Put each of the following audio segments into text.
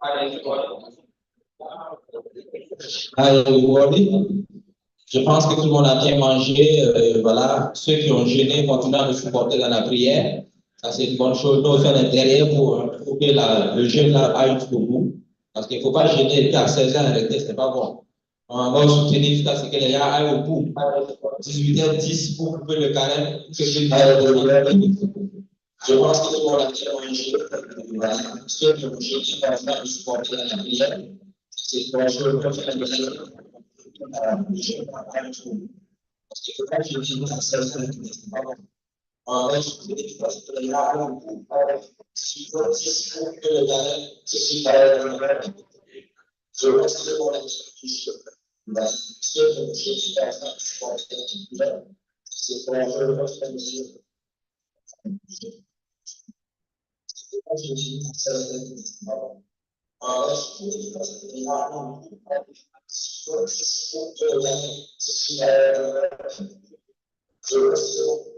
Hi, everybody. Je pense que tout le monde a bien mangé. Voilà, ceux qui ont jeûné continuent à nous supporter dans la prière. Ça, c'est une bonne chose. Nous aussi, on est derrière pour que le jeûne là aille jusqu'au bout. Parce qu'il ne faut pas jeûner et puis à 16 ans arrêter, ce n'est pas bon. On va soutenir jusqu'à ce que les gens aillent au bout. 18h10 pour couper le carême. Je pense que tout le monde a bien mangé. Voilà. Ceux qui ont jeûné continuent à nous supporter dans la prière. C'est une bonne chose. Parce qu'il ne faut pas jeûner à 16 ans, ce n'est pas bon. On va soutenir jusqu'à ce que les gens aillent au bout. 18h10 pour couper le carême. C'est une bonne chose. Je pense que tout le monde a bien mangé. Voilà. Ceux qui ont jeûné continuent à nous supporter dans la prière. C'est une bonne chose.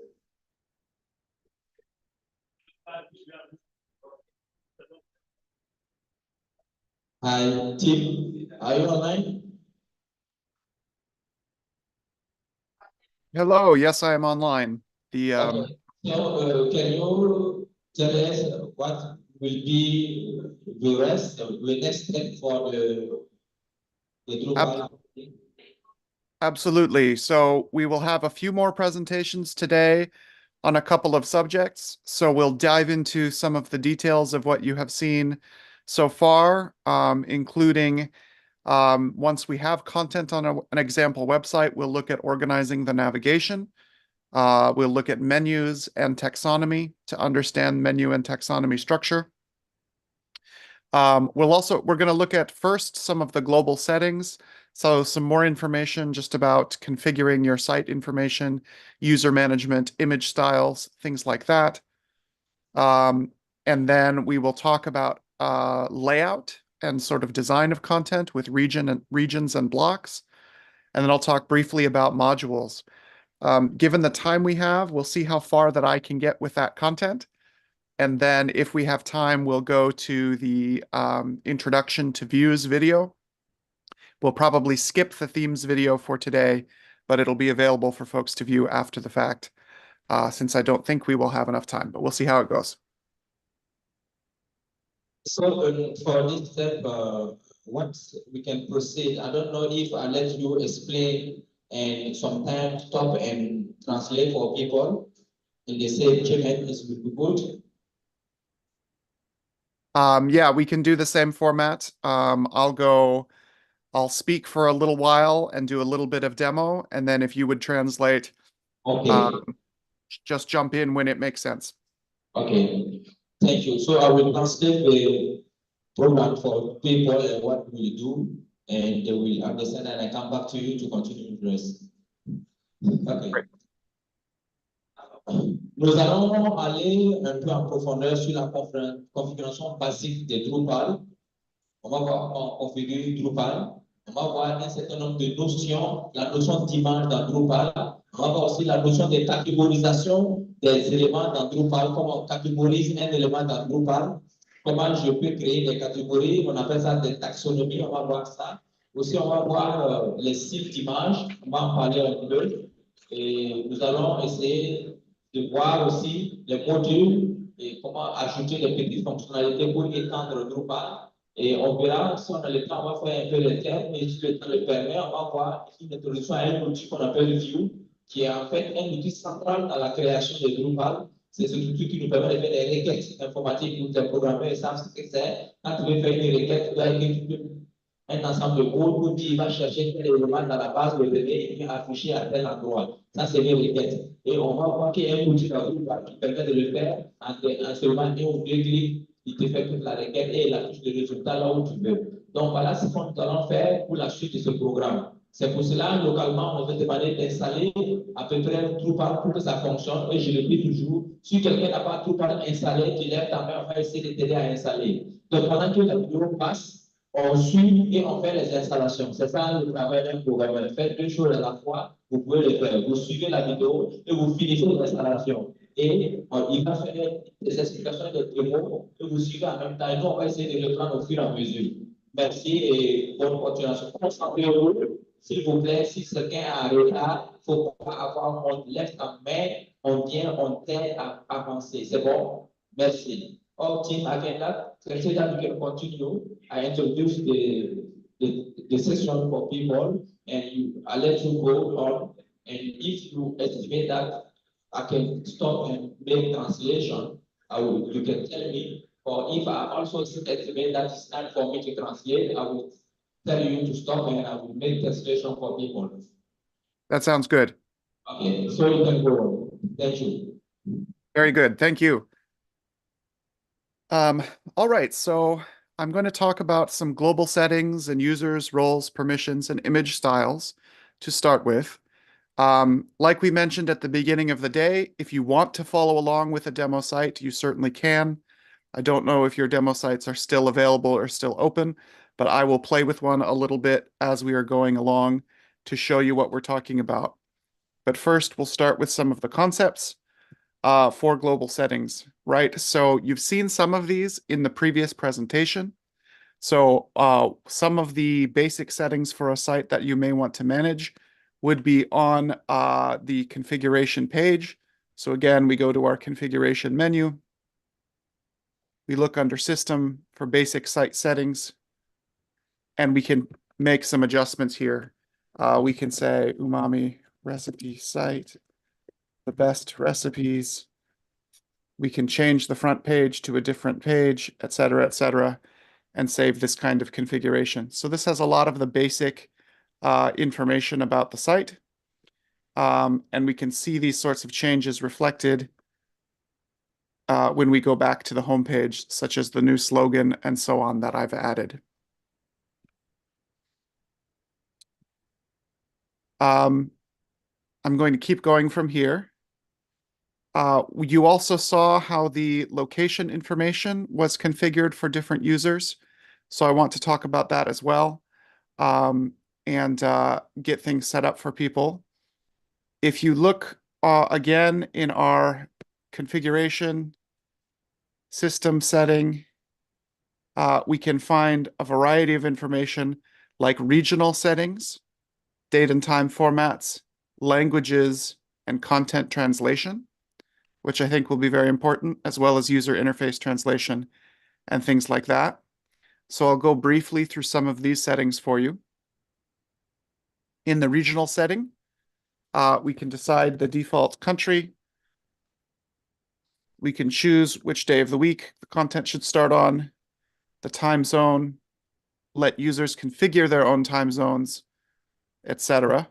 Hi, Tim. Are you online? Hello, yes, I am online. Okay. So, can you tell us what will be the next step for the Drupal? Absolutely. So we will have a few more presentations today on a couple of subjects. So we'll dive into some of the details of what you have seen so far, including once we have content on an example website, we'll look at organizing the navigation. We'll look at menus and taxonomy to understand menu and taxonomy structure. We're going to look at first some of the global settings. So some more information just about configuring your site information, user management, image styles, things like that. And then we will talk about layout and sort of design of content with regions and blocks. And then I'll talk briefly about modules. Given the time we have, we'll see how far that I can get with that content. And then if we have time, we'll go to the introduction to views video. We'll probably skip the themes video for today, but it'll be available for folks to view after the fact, since I don't think we will have enough time, but we'll see how it goes. So for this step, what we can proceed, I don't know if I let you explain and sometimes stop and translate for people in the same CMS would be good. Yeah, we can do the same format. I'll speak for a little while and do a little bit of demo, and then if you would translate, just jump in when it makes sense. Okay, thank you. So I will translate the program for people and what we do, and they will understand, and I come back to you to continue the rest. Okay. Great. Nous allons aller un peu en profondeur sur la configuration basique de Drupal. On va voir comment configurer Drupal. On va voir un certain nombre de notions, la notion d'image dans Drupal. On va voir aussi la notion de catégorisation des éléments dans Drupal, comment on catégorise un élément dans Drupal, comment je peux créer des catégories, on appelle ça des taxonomies, on va voir ça. Aussi, on va voir les styles d'image, on va en parler un peu. Et nous allons essayer de voir aussi les modules et comment ajouter des petites fonctionnalités pour étendre Drupal. Et on verra, si on a le temps, on va faire un peu les termes, mais si le temps le permet, on va voir une introduction à un outil qu'on appelle View, qui est en fait un outil central dans la création de Drupal. C'est ce outil qui nous permet de faire des requêtes informatiques où les programmeurs savent ce que c'est. Quand tu veux faire une requête, tu dois écrire un ensemble de codes où il va chercher tel élément dans la base de données et puis afficher à tel endroit. Ça, c'est les requêtes. Et on va voir qu'il y a un outil dans Drupal qui permet de le faire en seulement un ou deux clics. Il te fait toute la requête et il affiche le résultat là où tu veux. Donc voilà ce que nous allons faire pour la suite de ce programme. C'est pour cela, localement, on va te demander d'installer à peu près Drupal pour que ça fonctionne. Et je le dis toujours, si quelqu'un n'a pas Drupal installé, tu lèves ta main, on va essayer de t'aider à installer. Donc pendant que la vidéo passe, on suit et on fait les installations. C'est ça le travail d'un programmeur. Faites deux choses à la fois, vous pouvez le faire. Vous suivez la vidéo et vous finissez l'installation. et il va faire des explications de démos que vous suivez en même temps. Et nous, on va essayer de le prendre au fur et à mesure. Merci et bonne continuation. Concentrez-vous, s'il vous plaît. Si quelqu'un a un retard, il ne faut pas avoir, on lève ta main, on vient, on t'aide à avancer. C'est bon? Merci. Our team again that so that we can continue. I introduce the session for people and I let you go on. And if you estimate that I can stop and make translation, you can tell me. Or if I also estimate that it's time for me to translate, I will tell you to stop and I will make translation for people. That sounds good. Okay, so you can go on. Thank you. Very good. Thank you. All right, so I'm going to talk about some global settings and users, roles, permissions, and image styles to start with. Like we mentioned at the beginning of the day, if you want to follow along with a demo site, you certainly can. I don't know if your demo sites are still available or still open, but I will play with one a little bit as we are going along to show you what we're talking about. But first, we'll start with some of the concepts for global settings, right? So you've seen some of these in the previous presentation. So some of the basic settings for a site that you may want to manage would be on the configuration page. So again, we go to our configuration menu. We look under System for basic site settings, and we can make some adjustments here. We can say umami recipe site, the best recipes. We can change the front page to a different page, et cetera, and save this kind of configuration. So this has a lot of the basic information about the site. And we can see these sorts of changes reflected when we go back to the home page, such as the new slogan and so on that I've added. I'm going to keep going from here. You also saw how the location information was configured for different users. So I want to talk about that as well and get things set up for people. If you look again in our configuration system setting, we can find a variety of information like regional settings, date and time formats, languages, and content translation, which I think will be very important, as well as user interface translation and things like that. So I'll go briefly through some of these settings for you. In the regional setting, we can decide the default country. We can choose which day of the week the content should start on, the time zone, let users configure their own time zones, etc.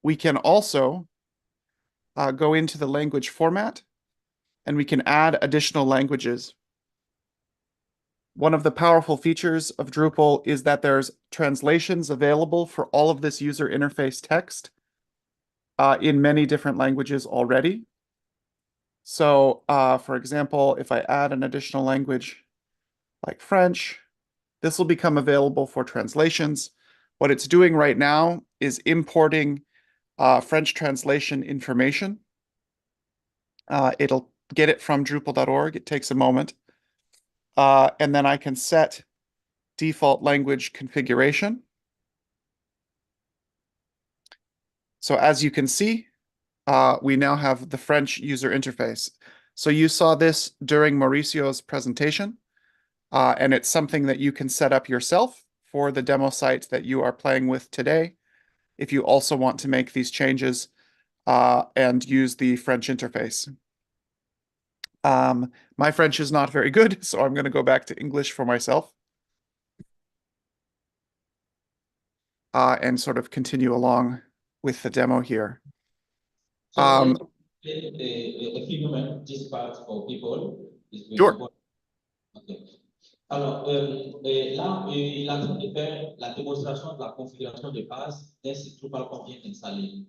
We can also go into the language format, and we can add additional languages. One of the powerful features of Drupal is that there's translations available for all of this user interface text in many different languages already. So, for example, if I add an additional language like French, this will become available for translations. What it's doing right now is importing French translation information. It'll get it from Drupal.org. It takes a moment. And then I can set default language configuration. So as you can see, we now have the French user interface. So you saw this during Mauricio's presentation, and it's something that you can set up yourself for the demo site that you are playing with today, if you also want to make these changes and use the French interface. My French is not very good, so I'm going to go back to English for myself and sort of continue along with the demo here. So a few moments, this part for people. Sure. Okay. Alors, là, il est en train de faire la démonstration de la configuration de base d'un site Drupal qu'on vient d'installer.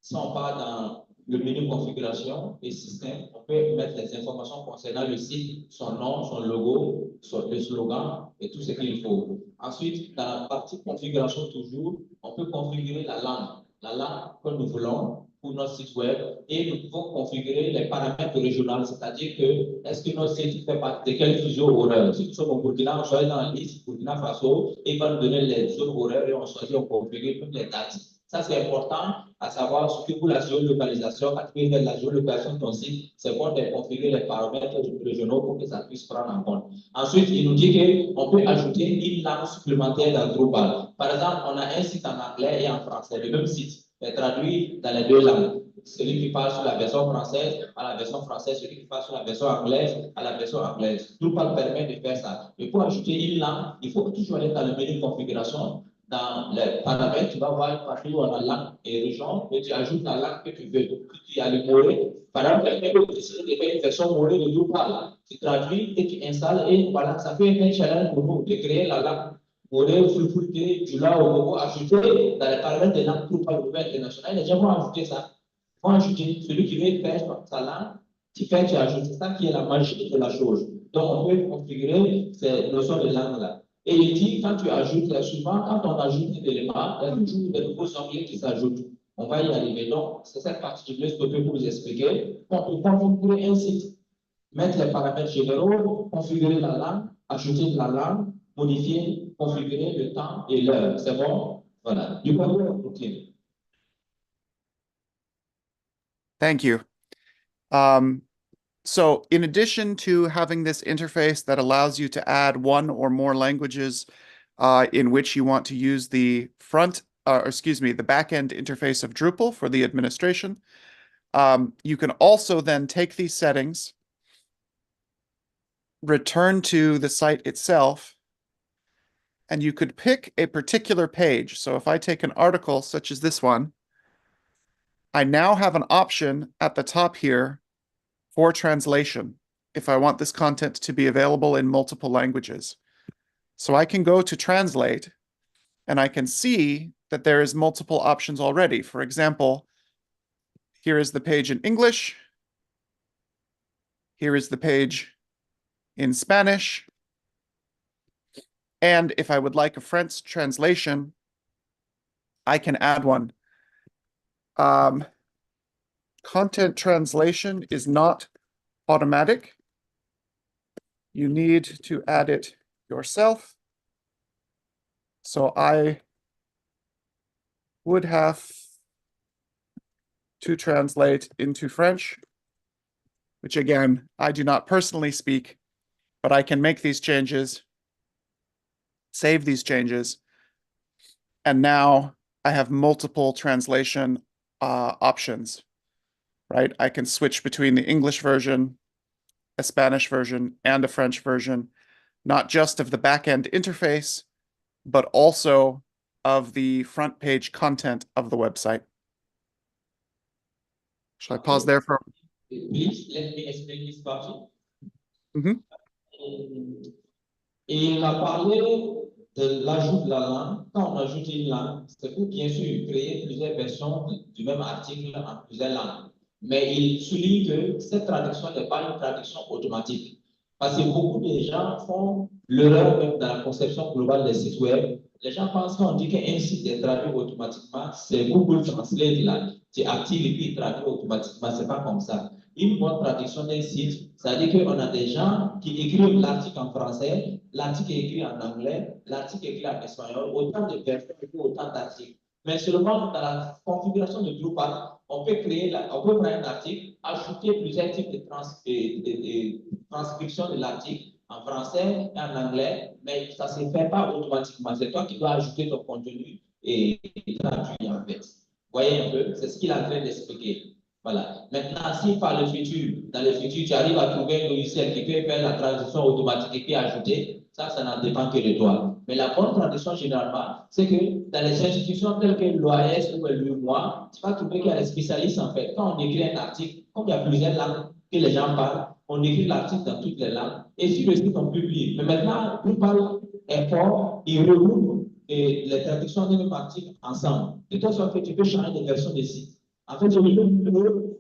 Si on part dans le menu configuration et système, on peut mettre les informations concernant le site, son nom, son logo, le slogan et tout ce qu'il faut. Ensuite, dans la partie configuration toujours, on peut configurer la langue. la langue que nous voulons pour notre site web et nous pouvons configurer les paramètres régionaux, c'est-à-dire que est-ce que notre site fait partie de quel fuseau horaire? Si nous sommes au Burkina, on choisit dans la liste Burkina Faso et il va nous donner les zones horaires et on choisit, on configure toutes les dates. Ça, c'est important à savoir, surtout pour la géolocalisation. Quand tu veux faire la géolocalisation de ton site, c'est bon de configurer les paramètres régionaux pour que ça puisse prendre en compte. Ensuite, il nous dit qu'on peut ajouter une langue supplémentaire dans Drupal. Par exemple, on a un site en anglais et en français, le même site, mais traduit dans les deux langues. Celui qui parle sur la version française à la version française, celui qui parle sur la version anglaise à la version anglaise. Drupal permet de faire ça. Et pour ajouter une langue, il faut toujours aller dans le menu configuration. Dans les paramètres, tu vas voir une partie où on a langue et région, et tu ajoutes la langue que tu veux. Donc, tu as le mot. Par exemple, tu peux décider de faire une version mot de Drupal. Tu traduis et tu installes, et voilà, ça peut être un challenge pour nous de créer la langue. Moré, Fulfulté, Jula, Ogogo, ajouter dans les paramètres des langues Drupal internationales. Les gens vont ajouter ça. Ils vont ajouter celui qui veut faire sa langue, tu fais, tu ajoutes. C'est ça qui est la magie de la chose. Donc, on peut configurer ces notions de langue-là. Et il dit, quand tu ajoutes, souvent, quand on ajoute des éléments, il y a toujours des nouveaux onglets qui s'ajoutent. On va y arriver. Donc, c'est cette partie que je voulais stopper pour vous expliquer. On peut configurer un site, mettre les paramètres généraux, configurer la langue, ajouter de la langue, modifier, configurer le temps et l'heure. C'est bon? Voilà. Du coup, OK. Thank you. So in addition to having this interface that allows you to add one or more languages in which you want to use the the backend interface of Drupal for the administration, you can also then take these settings, return to the site itself, and you could pick a particular page. So if I take an article such as this one, I now have an option at the top here for translation if I want this content to be available in multiple languages. So I can go to translate and I can see that there is multiple options already. For example, here is the page in English. Here is the page in Spanish. And if I would like a French translation, I can add one. Content translation is not automatic. You need to add it yourself. So I would have to translate into French, which again, I do not personally speak, but I can make these changes, save these changes, and now I have multiple translation options, right? I can switch between the English version, a Spanish version, and a French version, not just of the backend interface, but also of the front page content of the website. Shall I pause there for? Please, let me explain this part. Mm-hmm. Et il a parlé de l'ajout de la langue. Quand on ajoute une langue, c'est pour bien sûr créer plusieurs versions du même article en plusieurs langues. Mais il souligne que cette traduction n'est pas une traduction automatique. Parce que beaucoup de gens font l'erreur même dans la conception globale des sites web. Les gens pensent qu'on dit qu'un site est traduit automatiquement, c'est Google Translate là. Tu actives et puis il traduit automatiquement. Ce n'est pas comme ça. Une bonne traduction d'un site, ça veut dire qu'on a des gens qui écrivent l'article en français, l'article est écrit en anglais, l'article est écrit en espagnol, autant de versions et autant d'articles. Mais seulement dans la configuration de Drupal, on peut prendre un article, ajouter plusieurs types de transcription de l'article en français et en anglais, mais ça ne se fait pas automatiquement. C'est toi qui dois ajouter ton contenu et traduire en fait. Vous voyez un peu, c'est ce qu'il est en train d'expliquer. Voilà. Maintenant, si par le futur, dans le futur, tu arrives à trouver un logiciel qui peut faire la traduction automatique et puis ajouter, ça n'en dépend que de toi. Mais la bonne traduction, généralement, c'est que dans les institutions telles que l'OAS ou l'UMOA, tu vas trouver qu'il y a des spécialistes en fait. Quand on écrit un article, comme il y a plusieurs langues que les gens parlent, on écrit l'article dans toutes les langues et sur le site, on publie. Mais maintenant, Drupal est fort, il regroupe les traductions de même article ensemble. De toute sorte que tu peux changer de version de site. En fait, j'ai mis le numéro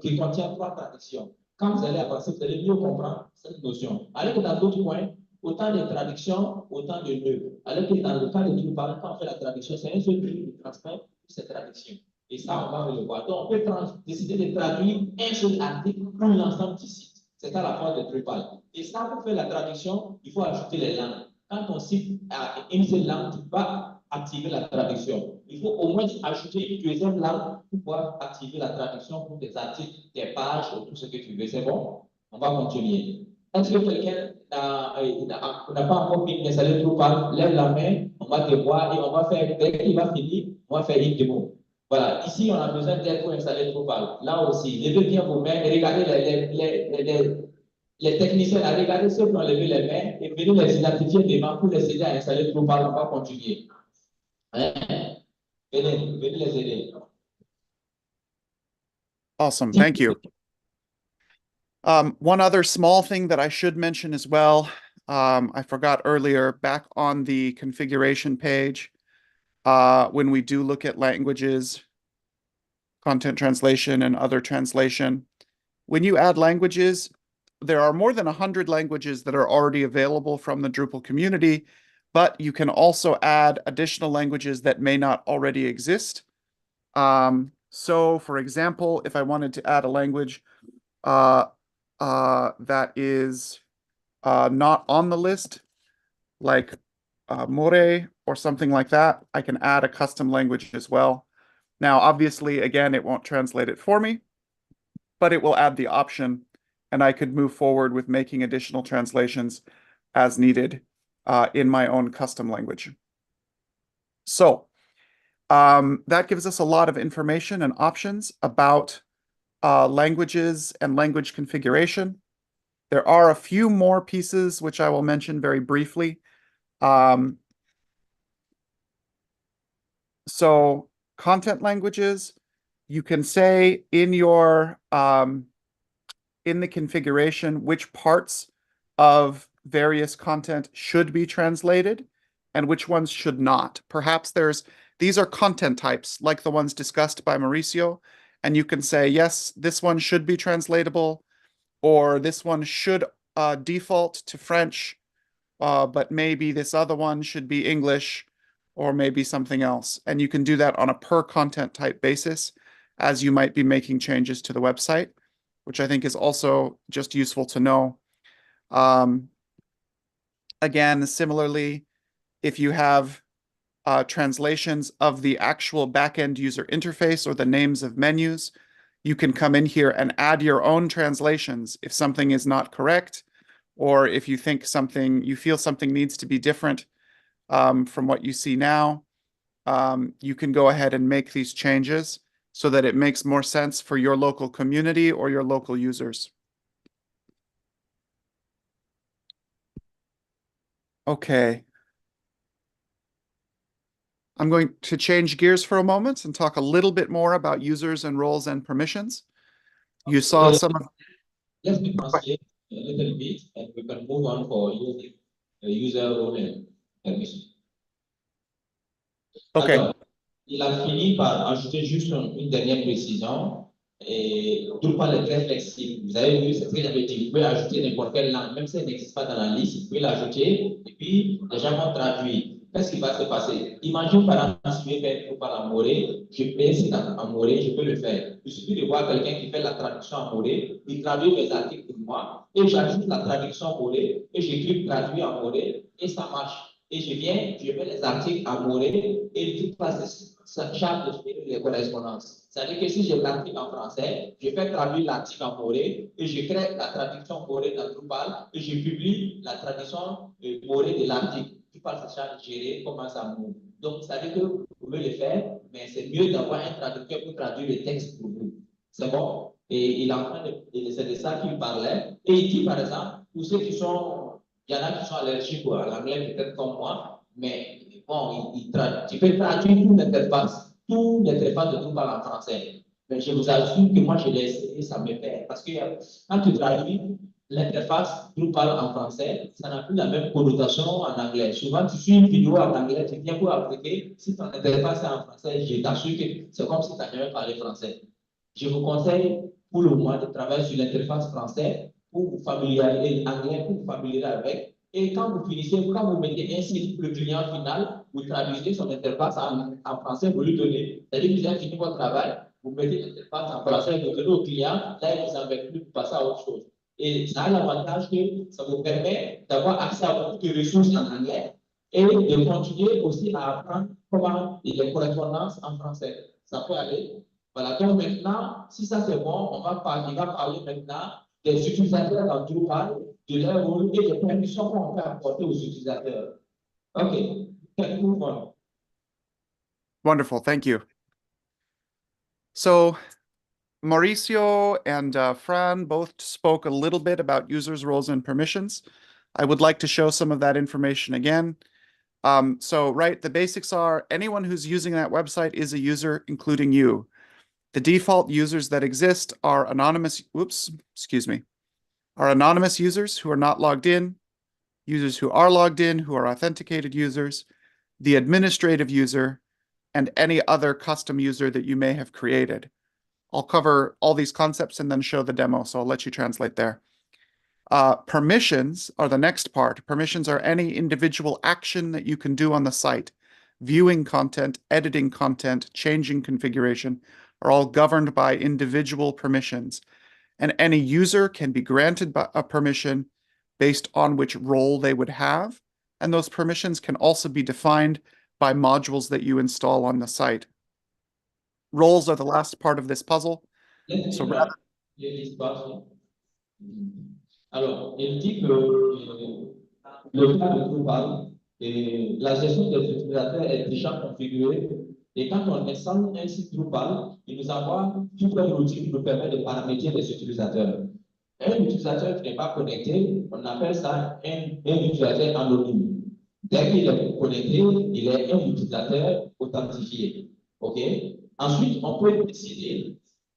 qui contient 3 traductions. Quand vous allez avancer, vous allez mieux comprendre cette notion. Allez dans d'autres points, autant de traductions, autant de nœuds. Alors que dans le cas de Drupal, quand on fait la traduction, c'est un seul prix de transport pour cette traduction. Et ça, on va le voir. Donc, on peut décider de traduire un seul article pour l'ensemble du site. C'est ça la force de Drupal. Et ça, pour faire la traduction, il faut ajouter les langues. Quand ton site a une seule langue, tu vas activer la traduction. Il faut au moins ajouter une deuxième langue pour pouvoir activer la traduction pour tes articles, tes pages, tout ce que tu veux. C'est bon? On va continuer. Est-ce que quelqu'un n'a pas encore fini d'installer Drupal? Lève la main, on va te voir et on va faire, dès qu'il va finir, on va faire une démo. Voilà, ici, on a besoin d'aide pour installer Drupal. Là aussi, levez bien vos mains et regardez les techniciens, regardez ceux qui ont levé les mains et venez les identifier devant pour les aider à installer Drupal. On va continuer. Hein? Venez les aider. Awesome. Thank you. One other small thing that I should mention as well, I forgot earlier, back on the configuration page, when we do look at languages, content translation, and other translation, when you add languages, there are more than 100 languages that are already available from the Drupal community, but you can also add additional languages that may not already exist. So, for example, if I wanted to add a language that is not on the list, like More or something like that, I can add a custom language as well. Now, obviously, again, it won't translate it for me, but it will add the option, and I could move forward with making additional translations as needed in my own custom language. So that gives us a lot of information and options about languages and language configuration. There are a few more pieces which I will mention very briefly. So content languages, you can say in your in the configuration which parts of various content should be translated and which ones should not. Perhaps these are content types like the ones discussed by Mauricio, and you can say, yes, this one should be translatable, or this one should default to French, but maybe this other one should be English, or maybe something else. And you can do that on a per content type basis as you might be making changes to the website, which I think is also just useful to know. Again, similarly, if you have translations of the actual backend user interface or the names of menus, you can come in here and add your own translations if something is not correct, or if you think you feel something needs to be different from what you see now. You can go ahead and make these changes so that it makes more sense for your local community or your local users. Okay. I'm going to change gears for a moment and talk a little bit more about users and roles and permissions. You saw some of... Let me translate a little bit and we can move on for using user role and permission. Okay. Alors, il a fini par ajouter juste une dernière précision. Et Drupal est très flexible. Vous avez vu, c'est ce que j'avais dit. Vous pouvez ajouter n'importe quelle langue, même si elle n'existe pas dans la liste, vous pouvez l'ajouter et puis les gens vont traduire. Qu'est-ce qui va se passer? Imagine par exemple, si je vais faire Drupal en Moré, je peux essayer en Moré, je peux le faire. Il suffit de voir quelqu'un qui fait la traduction en Moré, il traduit mes articles pour moi, et j'ajoute la traduction en Moré, et j'écris traduit en Moré, et ça marche. Et je viens, je mets les articles en Moré, et tout passe, ça charge de suivre les correspondances. C'est-à-dire que si j'ai l'article en français, je fais traduire l'article en Moré, et je crée la traduction Moré dans Drupal, et je publie la traduction Moré de l'article. Drupal se charge de gérer comment ça move. Donc, ça veut dire que vous pouvez le faire, mais c'est mieux d'avoir un traducteur pour traduire le texte pour vous. C'est bon? Et il est en train c'est de ça qu'il parlait. Et il dit, par exemple, pour ceux qui sont, il y en a qui sont allergiques à l'anglais, peut-être comme moi, mais bon, tu peux traduire toute l'interface de Drupal en français. Mais je vous assure que moi, je l'ai essayé, ça me fait. Parce que quand tu traduis l'interface Drupal en français, ça n'a plus la même connotation en anglais. Souvent, tu suis une vidéo en anglais, tu viens pour appliquer. Si ton interface est en français, je t'assure que c'est comme si tu n'as jamais parlé français. Je vous conseille pour le moment de travailler sur l'interface français pour vous familiariser, anglais pour vous familiariser avec, Et quand vous finissez, quand vous mettez ainsi le client final, vous traduisez son interface en français, vous lui donnez. C'est-à-dire que vous avez fini votre travail, vous mettez l'interface en français, vous donnez au client, là, il vous embête plus, vous passez à autre chose. Et ça a l'avantage que ça vous permet d'avoir accès à beaucoup de ressources en anglais et de continuer aussi à apprendre comment les correspondances en français. Ça peut aller. Voilà, donc maintenant, si ça c'est bon, il va parler maintenant des utilisateurs dans Drupal, de leur rôle et des permissions qu'on peut apporter aux utilisateurs. OK, let's move on. Wonderful, thank you. So Mauricio and Fran both spoke a little bit about users, roles, and permissions. I would like to show some of that information again. Right, the basics are anyone who's using that website is a user, including you. The default users that exist are anonymous, are anonymous users who are not logged in, users who are logged in, who are authenticated users, the administrative user, and any other custom user that you may have created. I'll cover all these concepts and then show the demo, so I'll let you translate there. Permissions are the next part. Permissions are any individual action that you can do on the site. Viewing content, editing content, changing configuration are all governed by individual permissions. And any user can be granted a permission based on which role they would have. And those permissions can also be defined by modules that you install on the site. Roles are the last part of this puzzle. So rather... Alors, il dit que le cas de Drupal, la gestion des utilisateurs est déjà configurée. Et quand on installe un site Drupal, il nous envoie tout un outil qui nous permet de paramétrer les utilisateurs. Un utilisateur qui n'est pas connecté, on appelle ça un utilisateur anonyme. Dès qu'il est connecté, il est un utilisateur authentifié. OK? Ensuite, on peut décider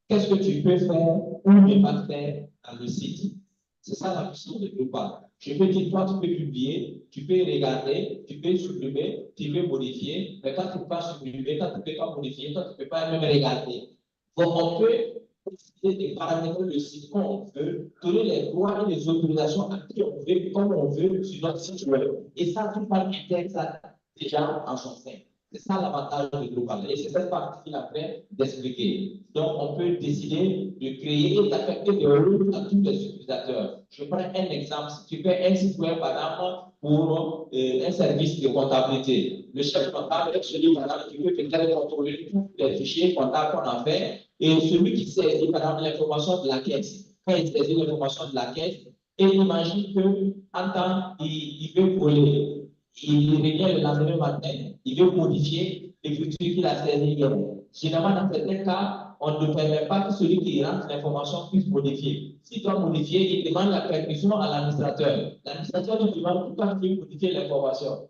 qu'est-ce que tu peux faire ou ne pas faire dans le site. C'est ça la puissance de Drupal. Je peux dire, toi, tu peux publier, tu peux regarder, tu peux supprimer, tu peux modifier, mais toi, tu ne peux pas supprimer, toi, tu ne peux pas modifier, toi, tu ne peux pas même regarder. Donc, on peut décider de paramétrer le site comme on veut, donner les droits et les autorisations à qui on veut, comme on veut, sur notre site web. Et ça, Drupal intègre ça déjà en son sein. C'est ça l'avantage de Drupal. Et c'est cette partie qu'il a fait d'expliquer. Donc, on peut décider de créer et d'affecter des rôles à tous les utilisateurs. Je prends un exemple. Si tu fais un site web, par exemple, pour un service de comptabilité, le chef comptable est celui, par exemple, qui peut peut-être contrôler tous les fichiers comptables qu'on a fait. Et celui qui saisit, par exemple, l'information de la caisse. Quand il saisit l'information de la caisse, et imagine qu'en temps, il veut voler. Il revient le lendemain matin, il veut modifier l'écriture qu'il a saisi hier. Généralement, dans certains cas, on ne permet pas que celui qui rentre l'information puisse modifier. S'il doit modifier, il demande la permission à l'administrateur. L'administrateur lui demande pourquoi tu veux modifier l'information.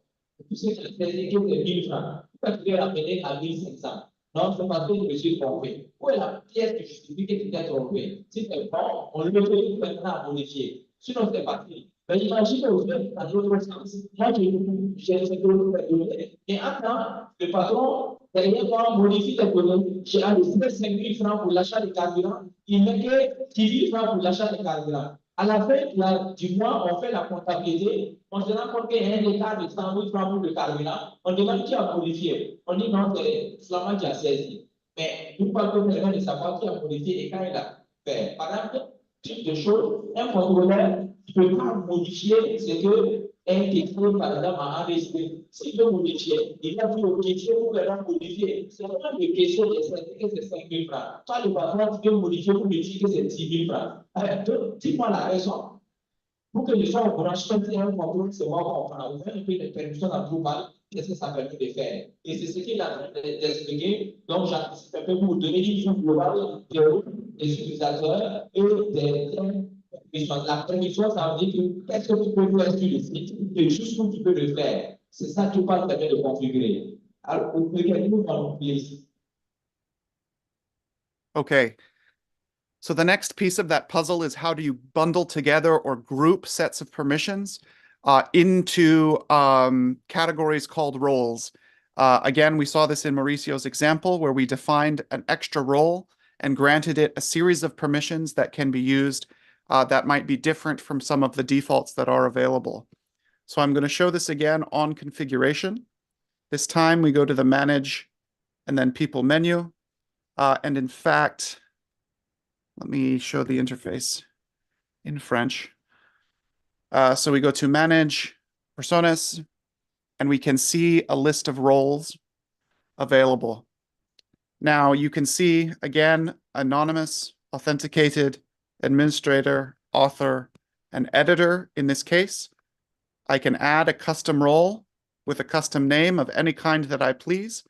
Tout ce qu'il a saisi, c'est 1000 francs. Pourquoi tu veux ramener à 1500? Non, c'est parce que je me suis trompé. Où est la pièce qui justifie que tu t'es trompé? Si c'est bon, on le fait maintenant à modifier. Sinon, c'est parti. Mais imaginez au fait, dans l'autre sens, moi j'ai fait d'autres données, et attends, le patron, derrière moi, modifie les données. J'ai enregistré 5 000 francs pour l'achat de carburant, il met que 10 000 francs pour l'achat de carburant. À la fin du mois, on fait la comptabilité, on se rend compte qu'il y a un écart de 100 000 francs pour le carburant, on demande qui a modifié. On dit non, c'est seulement qui a saisi. Mais une fois que quelqu'un ne sait pas qui a modifié et quand il a fait, par exemple, type de choses, un contrôleur ne peut pas modifier ce que un technicien, par exemple, a enregistré. S'il veut modifier, il va dire au technicien pour le modifier. C'est pas une question de que c'est 5 000 francs. Toi, le patron, tu veux modifier pour lui dire que c'est 10 000 francs. Donc, dis-moi la raison. Pour que les gens au courant, je pense qu'il y a un contrôle, c'est moi qu'on prend. Vous faites un peu de permission dans Drupal, qu'est-ce que ça permet de faire? Et c'est ce qu'il a d'expliquer. Donc, j'anticipe un peu pour vous donner une vision globale des utilisateurs et des thèmes. La permission, ça veut dire que qu'est-ce que tu peux faire sur le site et jusqu'où tu peux le faire. C'est ça que Drupal permet de configurer. Alors, vous pouvez nous en please. Okay. So the next piece of that puzzle is how do you bundle together or group sets of permissions into categories called roles. Again, we saw this in Mauricio's example where we defined an extra role and granted it a series of permissions that can be used that might be different from some of the defaults that are available. So I'm going to show this again on configuration. This time we go to the Manage and then People menu. And in fact, let me show the interface in French. So we go to Manage, Personas, and we can see a list of roles available. Now you can see, again, anonymous, authenticated, administrator, author, and editor in this case. I can add a custom role with a custom name of any kind that I please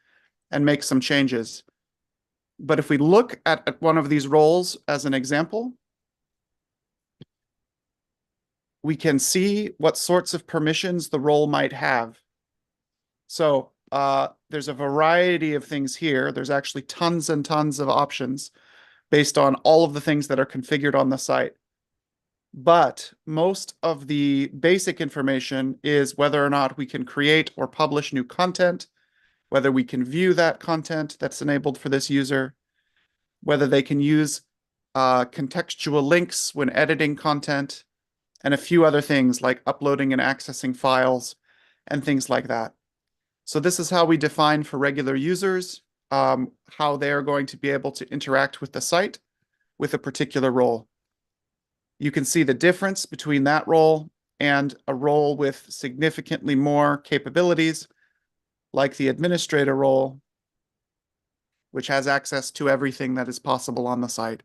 and make some changes. But if we look at one of these roles as an example, we can see what sorts of permissions the role might have. So there's a variety of things here. There's actually tons and tons of options based on all of the things that are configured on the site. But most of the basic information is whether or not we can create or publish new content, whether we can view that content that's enabled for this user, whether they can use contextual links when editing content, and a few other things like uploading and accessing files and things like that. So this is how we define for regular users how they're going to be able to interact with the site with a particular role. You can see the difference between that role and a role with significantly more capabilities, like the administrator role, which has access to everything that is possible on the site.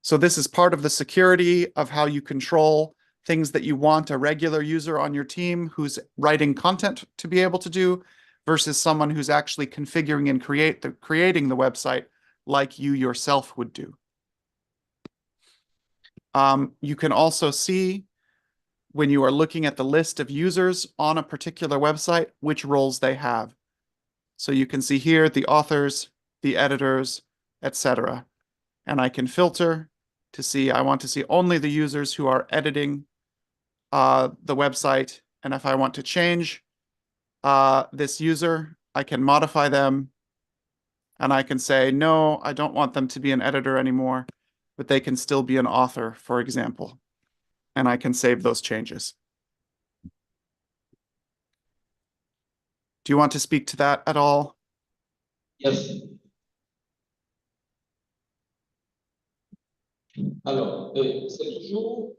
So this is part of the security of how you control things that you want a regular user on your team who's writing content to be able to do versus someone who's actually configuring and creating the website like you yourself would do. You can also see when you are looking at the list of users on a particular website, which roles they have. So you can see here the authors, the editors, etc. And I can filter to see, I want to see only the users who are editing the website. And if I want to change this user, I can modify them. And I can say, no, I don't want them to be an editor anymore, but they can still be an author, for example. And I can save those changes. Do you want to speak to that at all? Yes. Alors, c'est toujours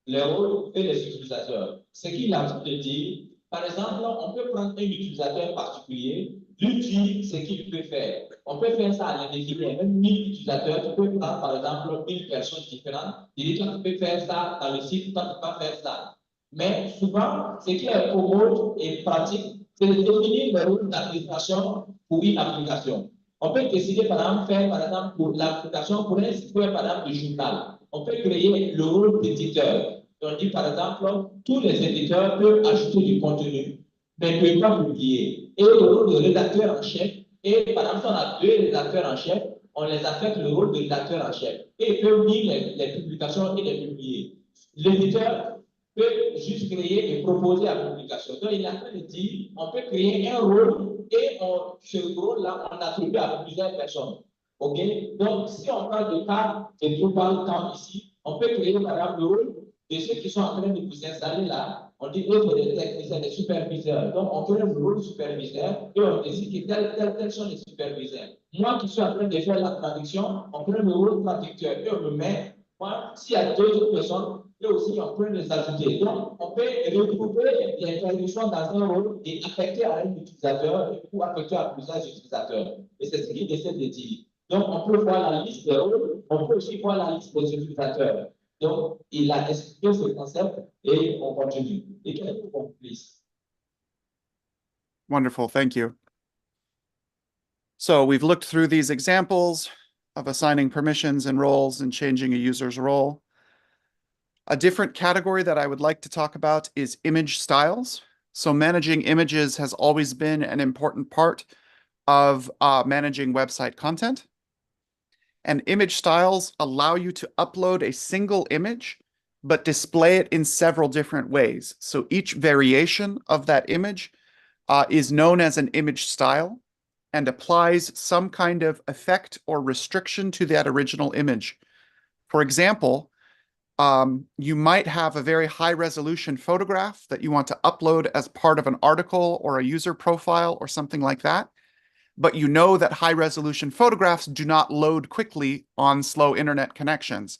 le rôle et les utilisateurs. Ce qu'il a envie de dire, par exemple, on peut prendre un utilisateur particulier, lui dire ce qu'il peut faire. On peut faire ça à l'indéfini, même 1000 utilisateurs, tu peux prendre par exemple 1000 personnes différentes, et dire toi tu peux faire ça dans le site, toi tu peux pas faire ça. Mais souvent, ce qui est commode et pratique, c'est de définir le rôle d'administration pour une application. On peut décider, par exemple, faire, par exemple, pour l'application pour un site web, par exemple, de journal. On peut créer le rôle d'éditeur. On dit, par exemple, tous les éditeurs peuvent ajouter du contenu, mais ne peuvent pas publier. Et le rôle de rédacteur en chef, et par exemple, si on a 2 rédacteurs en chef, on les affecte le rôle de rédacteur en chef. Et ils peuvent lire les publications et les publier. L'éditeur peut juste créer et proposer à la publication. Donc, il a train de dire, on peut créer un rôle et ce rôle-là, on attribue à plusieurs personnes. OK? Donc, si on parle de cas de Drupal comme ici, on peut créer par exemple le rôle de ceux qui sont en train de vous installer là. On dit eux, des techniciens, des superviseurs. Donc, on crée le rôle de superviseur et on décide que tels sont les superviseurs. Moi qui suis en train de faire la traduction, on crée le rôle de traducteur et on me met, moi, s'il y a 2 autres personnes, eux aussi, on peut les ajouter. Donc, on peut retrouver les traductions dans un rôle et affecter à un utilisateur ou affecter à plusieurs utilisateurs. Et c'est ce qu'il essaie de dire. Donc, on peut voir la liste des rôles, on peut aussi voir la liste des utilisateurs. Donc, il a expliqué ce concept et on continue. Et quelques complices. Wonderful, thank you. So we've looked through these examples of assigning permissions and roles and changing a user's role. A different category that I would like to talk about is image styles. So managing images has always been an important part of managing website content. And image styles allow you to upload a single image, but display it in several different ways. So each variation of that image is known as an image style and applies some kind of effect or restriction to that original image. For example, You might have a very high resolution photograph that you want to upload as part of an article or a user profile or something like that. But you know that high resolution photographs do not load quickly on slow internet connections.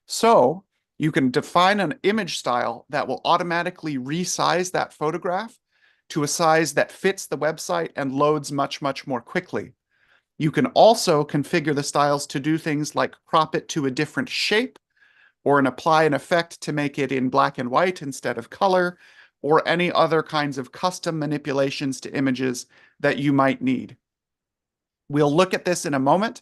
So you can define an image style that will automatically resize that photograph to a size that fits the website and loads much, much more quickly. You can also configure the styles to do things like crop it to a different shape, or apply an effect to make it in black and white instead of color, or any other kinds of custom manipulations to images that you might need. We'll look at this in a moment,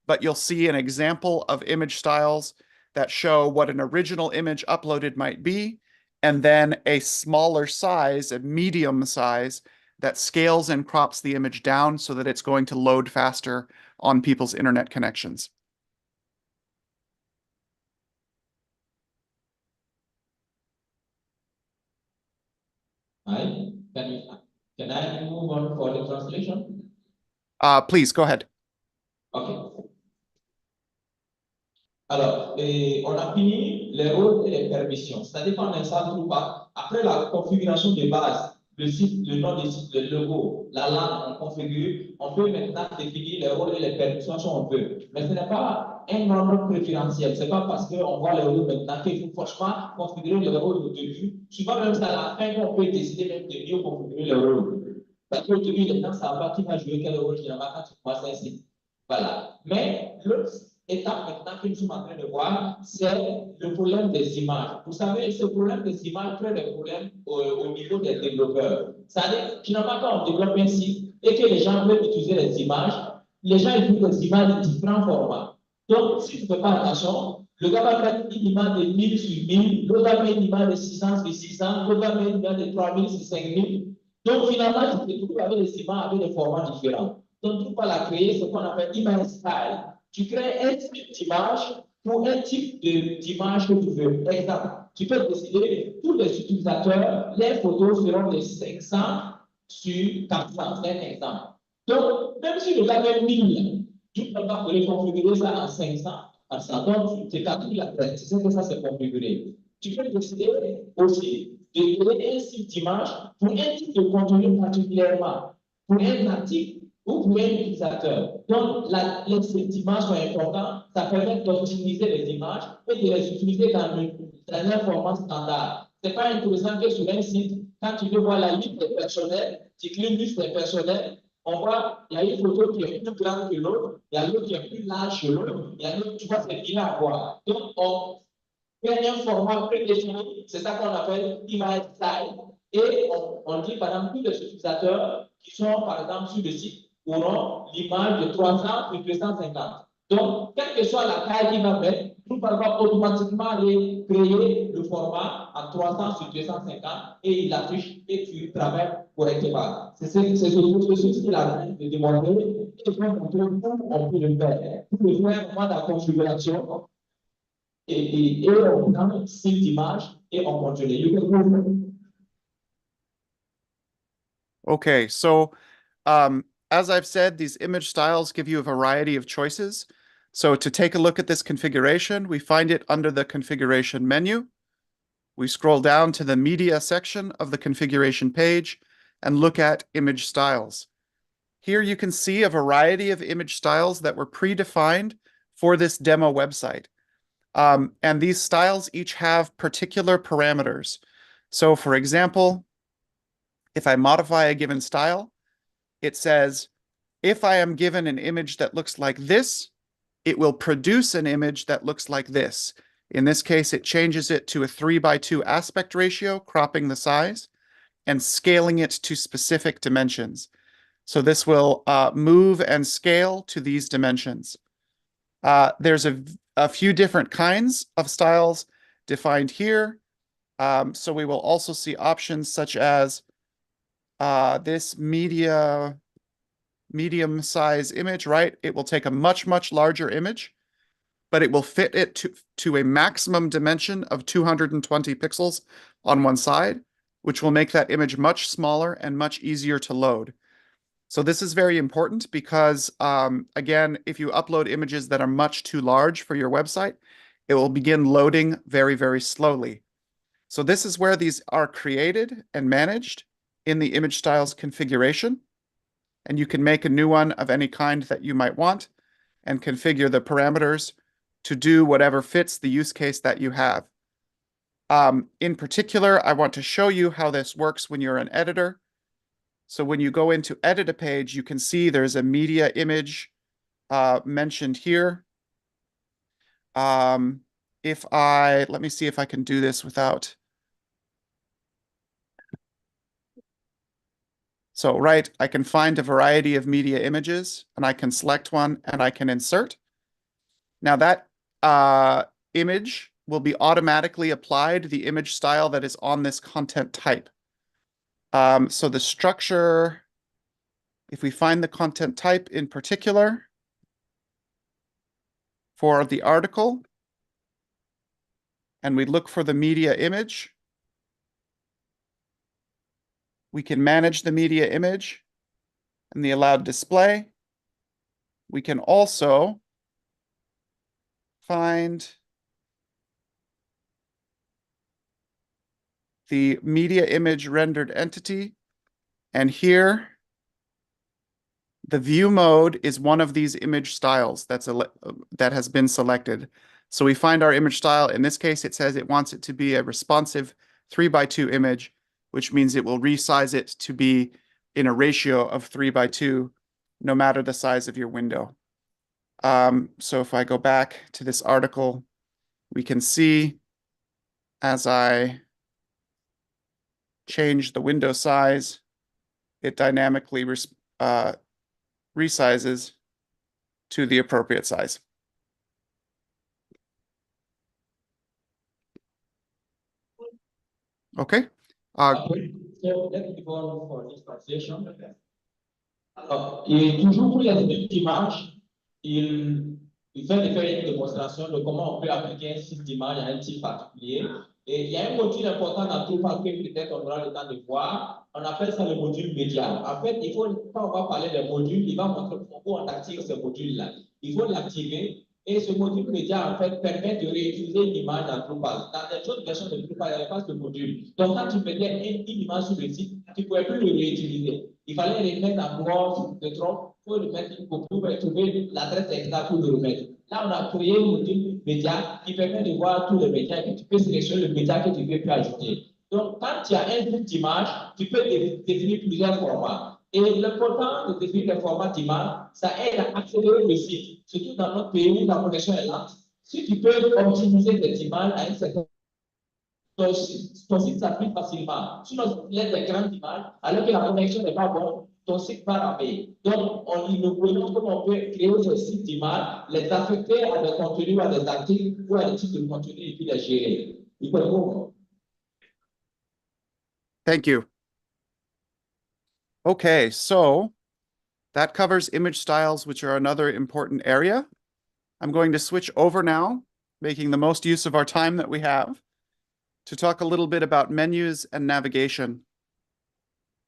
but you'll see an example of image styles that show what an original image uploaded might be, and then a smaller size, a medium size, that scales and crops the image down so that it's going to load faster on people's internet connections. Hi, can I move on for the translation? Please, go ahead. Okay. Alors, on a fini les rôles et les permissions. Ça dépend d'un site ou pas. Après la configuration de base, le site, le nom du site, le logo, la langue, on configure. On peut maintenant définir les rôles et les permissions si on veut. Mais ce n'est pas un ordre préférentiel. Ce n'est pas parce qu'on voit les rôles maintenant qu'il faut franchement configurer les rôles au début. Souvent, même à la fin, on peut décider même de mieux configurer les rôles. Parce qu'au début, les gens ne savent pas qui va jouer quel rôle finalement quand tu commences un site. Voilà. Mais l'autre étape maintenant que nous sommes en train de voir, c'est le problème des images. Vous savez, ce problème des images crée des problèmes au niveau des développeurs. C'est-à-dire, finalement, quand on développe un site et que les gens veulent utiliser les images utilisent des images de différents formats. Donc, si tu ne fais pas attention, le gars va mettre une image de 1000 sur 1000, l'autre va mettre une image de 600 sur 600, l'autre va mettre une image de 3000 sur 5000. Donc, finalement, tu te trouves avec des images avec des formats différents. Donc, Drupal a créé ce qu'on appelle image style. Tu crées un type d'image pour un type d'image que tu veux. Exemple, tu peux décider, tous les utilisateurs, les photos seront de 500 sur 400. C'est un exemple. Donc, même si le gars met 1000, tu ne peux pas configurer ça en 500. Donc, tu calcules la tête. Tu sais que ça, c'est configuré. Tu peux décider aussi de créer un site d'image pour un type de contenu particulièrement, pour un article ou pour un utilisateur. Donc, ces images sont importantes. Ça permet d'optimiser les images et de les utiliser dans un format standard. Ce n'est pas intéressant que sur un site, quand tu veux voir la liste des personnels, tu cliques liste des personnels, on voit, il y a une photo qui est plus grande que l'autre, il y a l'autre qui est plus large que l'autre, il y a l'autre, tu vois, c'est bien à voir. Donc, on fait un format prédéfini, c'est ça qu'on appelle image style. Et on dit, par exemple, tous les utilisateurs qui sont, par exemple, sur le site, auront l'image de 300 sur 250. Donc, quelle que soit la taille qu'il va mettre, Drupal va automatiquement aller créer le format en 300 sur 250 et il l'affiche et tu travailles correctement. C'est ce qu'il a de demander et je vais montrer où on peut le faire. Pour le faire, on va dans la configuration et on prend le style d'image et on continue. Okay, so as I've said, these image styles give you a variety of choices. So to take a look at this configuration, we find it under the configuration menu. We scroll down to the media section of the configuration page and look at image styles. Here you can see a variety of image styles that were predefined for this demo website. And these styles each have particular parameters. So for example, if I modify a given style, it says, if I am given an image that looks like this, it will produce an image that looks like this. In this case, it changes it to a 3:2 aspect ratio, cropping the size, and scaling it to specific dimensions. So this will move and scale to these dimensions. There's a few different kinds of styles defined here. So we will also see options such as this medium size image, right? It will take a much, much larger image, but it will fit it to a maximum dimension of 220 pixels on one side, which will make that image much smaller and much easier to load. So this is very important because, again, if you upload images that are much too large for your website, it will begin loading very, very slowly. So this is where these are created and managed in the image styles configuration. And you can make a new one of any kind that you might want and configure the parameters to do whatever fits the use case that you have. In particular, I want to show you how this works when you're an editor. So when you go into edit a page, you can see there's a media image mentioned here. Let me see if I can do this without. So, right, I can find a variety of media images and I can select one and I can insert. Now that image will be automatically applied to the image style that is on this content type. So the structure, if we find the content type in particular for the article, and we look for the media image, we can manage the media image and the allowed display. We can also find the media image rendered entity. And here, the view mode is one of these image styles that has been selected. So we find our image style. In this case, it says it wants it to be a responsive 3:2 image, which means it will resize it to be in a ratio of 3:2, no matter the size of your window. So if I go back to this article, we can see as I change the window size, it dynamically resizes to the appropriate size. Okay. So let me go on for this translation. Et toujours pour les études d'images, il fait une démonstration de comment on peut appliquer un type d'image à un type particulier. Et il y a un module important dans Drupal que peut-être on aura le temps de voir. On appelle ça le module média. En fait, quand on va parler des modules, il va montrer pourquoi on active ce module-là. Il faut l'activer. Et ce module média, en fait, permet de réutiliser une image dans Drupal. Dans les autres versions de Drupal, il n'y avait pas ce module. Donc, quand tu mettais une image sur le site, tu ne pouvais plus le réutiliser. Il fallait le mettre en gros de trop, il faut le mettre une copie pour trouver l'adresse exacte pour le remettre. Là, on a créé un module média qui permet de voir tous les médias et tu peux sélectionner le média que tu veux plus ajouter. Donc, quand tu as un type d'image, tu peux définir plusieurs formats. Et l'important de définir le format d'image, ça aide à accélérer le site, surtout dans notre pays où la connexion est lente. Si tu peux optimiser cette image à une certaine ton site s'applique facilement. Sinon, il y a des grandes images, alors que la connexion n'est pas bonne, ton site va ramer. Donc, nous voyons comment on peut créer des sites d'images, les affecter à des contenus, à des articles ou à des types de contenus et puis les gérer. Il faut voir. Thank you. Okay, so that covers image styles, which are another important area. I'm going to switch over now, making the most use of our time that we have, to talk a little bit about menus and navigation.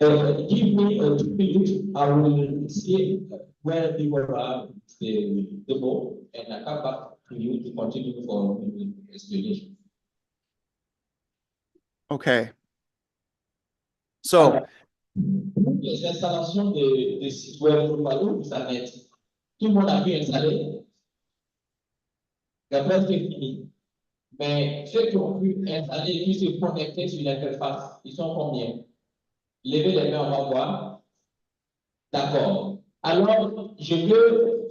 Give me 2 minutes. I will see where you are the demo, and I come back to you to continue for the explanation. Okay. So, les installations de sites web Drupal, vous en êtes. Tout le monde a pu installer. La presque fini. Mais ceux qui ont pu installer et qui se connecter sur l'interface, ils sont combien? Levez les mains, on va voir. D'accord. Alors, je veux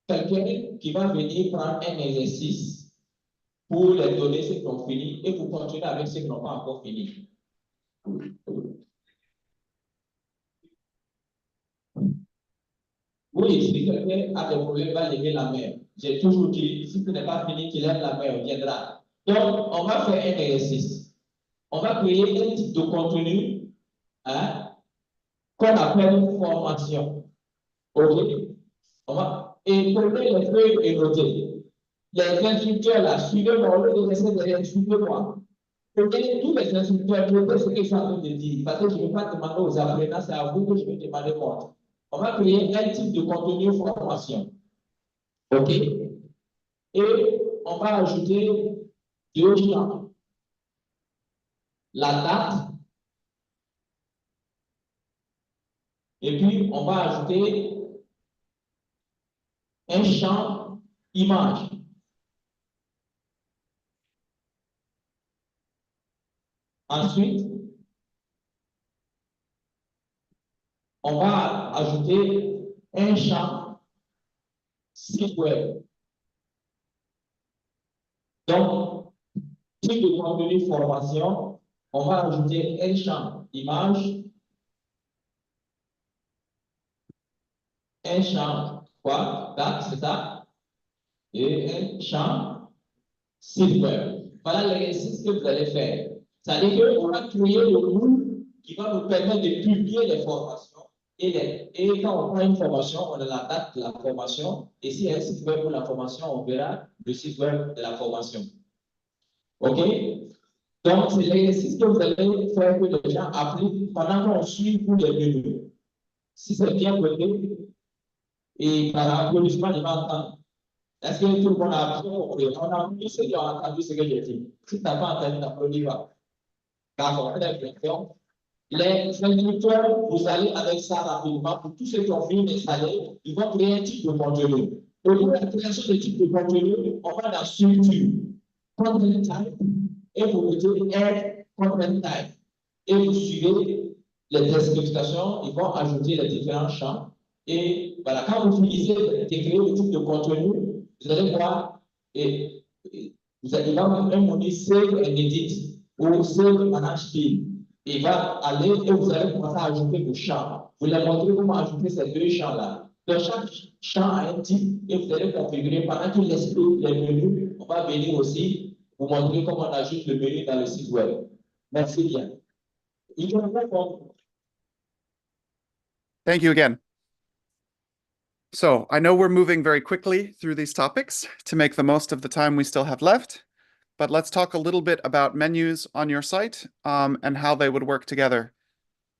quelqu'un qui va venir prendre un exercice pour les donner ceux qui ont fini et pour continuer avec ceux qui n'ont pas encore fini. Oui, si quelqu'un a des problèmes, va lever la main. J'ai toujours dit, si tu n'es pas fini, tu lèves la main, on viendra. Donc, on va faire un exercice. On va créer un type de contenu qu'on appelle une formation. OK? Et prenez les feuilles et notez. Les instructeurs là, suivez-moi, au lieu de laisser derrière, suivez-moi. Prenez tous les instructeurs, notez ce que je suis en train de dire. Parce que je ne vais pas demander aux apprenants, c'est à vous que je vais demander compte. On va créer un type de contenu formation. OK? Et on va ajouter deux champs. La date, et puis on va ajouter un champ image. Ensuite, on va ajouter un champ site web. Donc, type de contenu formation, on va ajouter un champ image, un champ quoi, date, c'est ça, et un champ site web. Voilà l'exercice que vous allez faire. C'est-à-dire qu'on va créer le moule qui va nous permettre de publier les formations. Et quand on prend une formation, on a la date de la formation. Et s'il y a un site web pour la formation, on verra le site web de la formation. OK? Donc, c'est l'exercice que vous allez faire que les gens appliquent pendant qu'on suit pour les menus. Si c'est bien codé, et par applaudissement, il va entendre. Est-ce que tout le monde a compris? On a mis ceux qui ont entendu ce que j'ai dit. Si tu n'as pas entendu, n'applaudis pas. D'accord, les instructeurs, vous allez avec ça rapidement. Pour tous ceux qui ont fini d'installer, ils vont créer un type de contenu. Au niveau de la création de type de contenu, on va dans structure, content type, et vous mettez add content type. Et vous suivez les explications, ils vont ajouter les différents champs. Et voilà, quand vous finissez d'écrire le type de contenu, vous allez voir, vous allez voir un menu Save and Edit ou Save and HTML. Il va aller et vous allez commencer à ajouter vos champs. Vous allez montrer comment ajouter ces deux champs-là. Donc, chaque champ a un type et vous allez configurer. Pendant qu'il explique les menus, on va venir aussi vous montrer comment on ajoute le menu dans le site web. Merci bien. Thank you again. So I know we're moving very quickly through these topics to make the most of the time we still have left, but let's talk a little bit about menus on your site and how they would work together.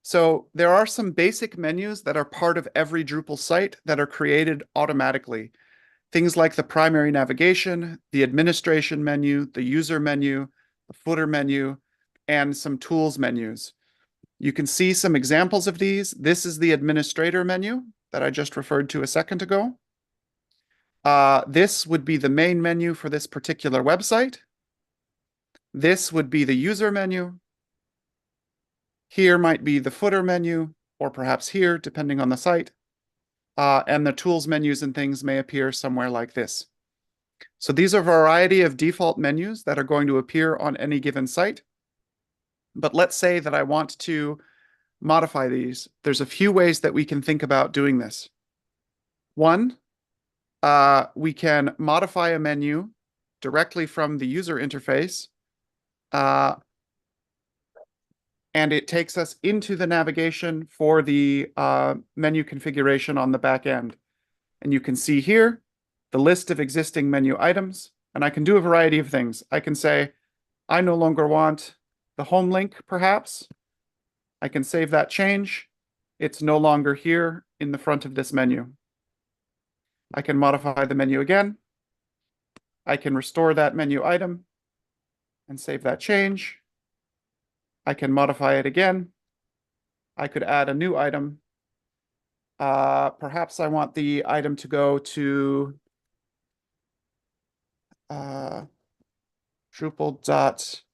So there are some basic menus that are part of every Drupal site that are created automatically. Things like the primary navigation, the administration menu, the user menu, the footer menu, and some tools menus. You can see some examples of these. This is the administrator menu that I just referred to a second ago. This would be the main menu for this particular website. This would be the user menu. Here might be the footer menu, or perhaps here, depending on the site. And the tools menus and things may appear somewhere like this. So these are a variety of default menus that are going to appear on any given site. But let's say that I want to modify these. There's a few ways that we can think about doing this. One, we can modify a menu directly from the user interface, and it takes us into the navigation for the menu configuration on the back end. And you can see here the list of existing menu items, and I can do a variety of things. I can say, I no longer want the home link, perhaps. I can save that change. It's no longer here in the front of this menu. I can modify the menu again. I can restore that menu item and save that change. I can modify it again. I could add a new item. Perhaps I want the item to go to Drupal.pf.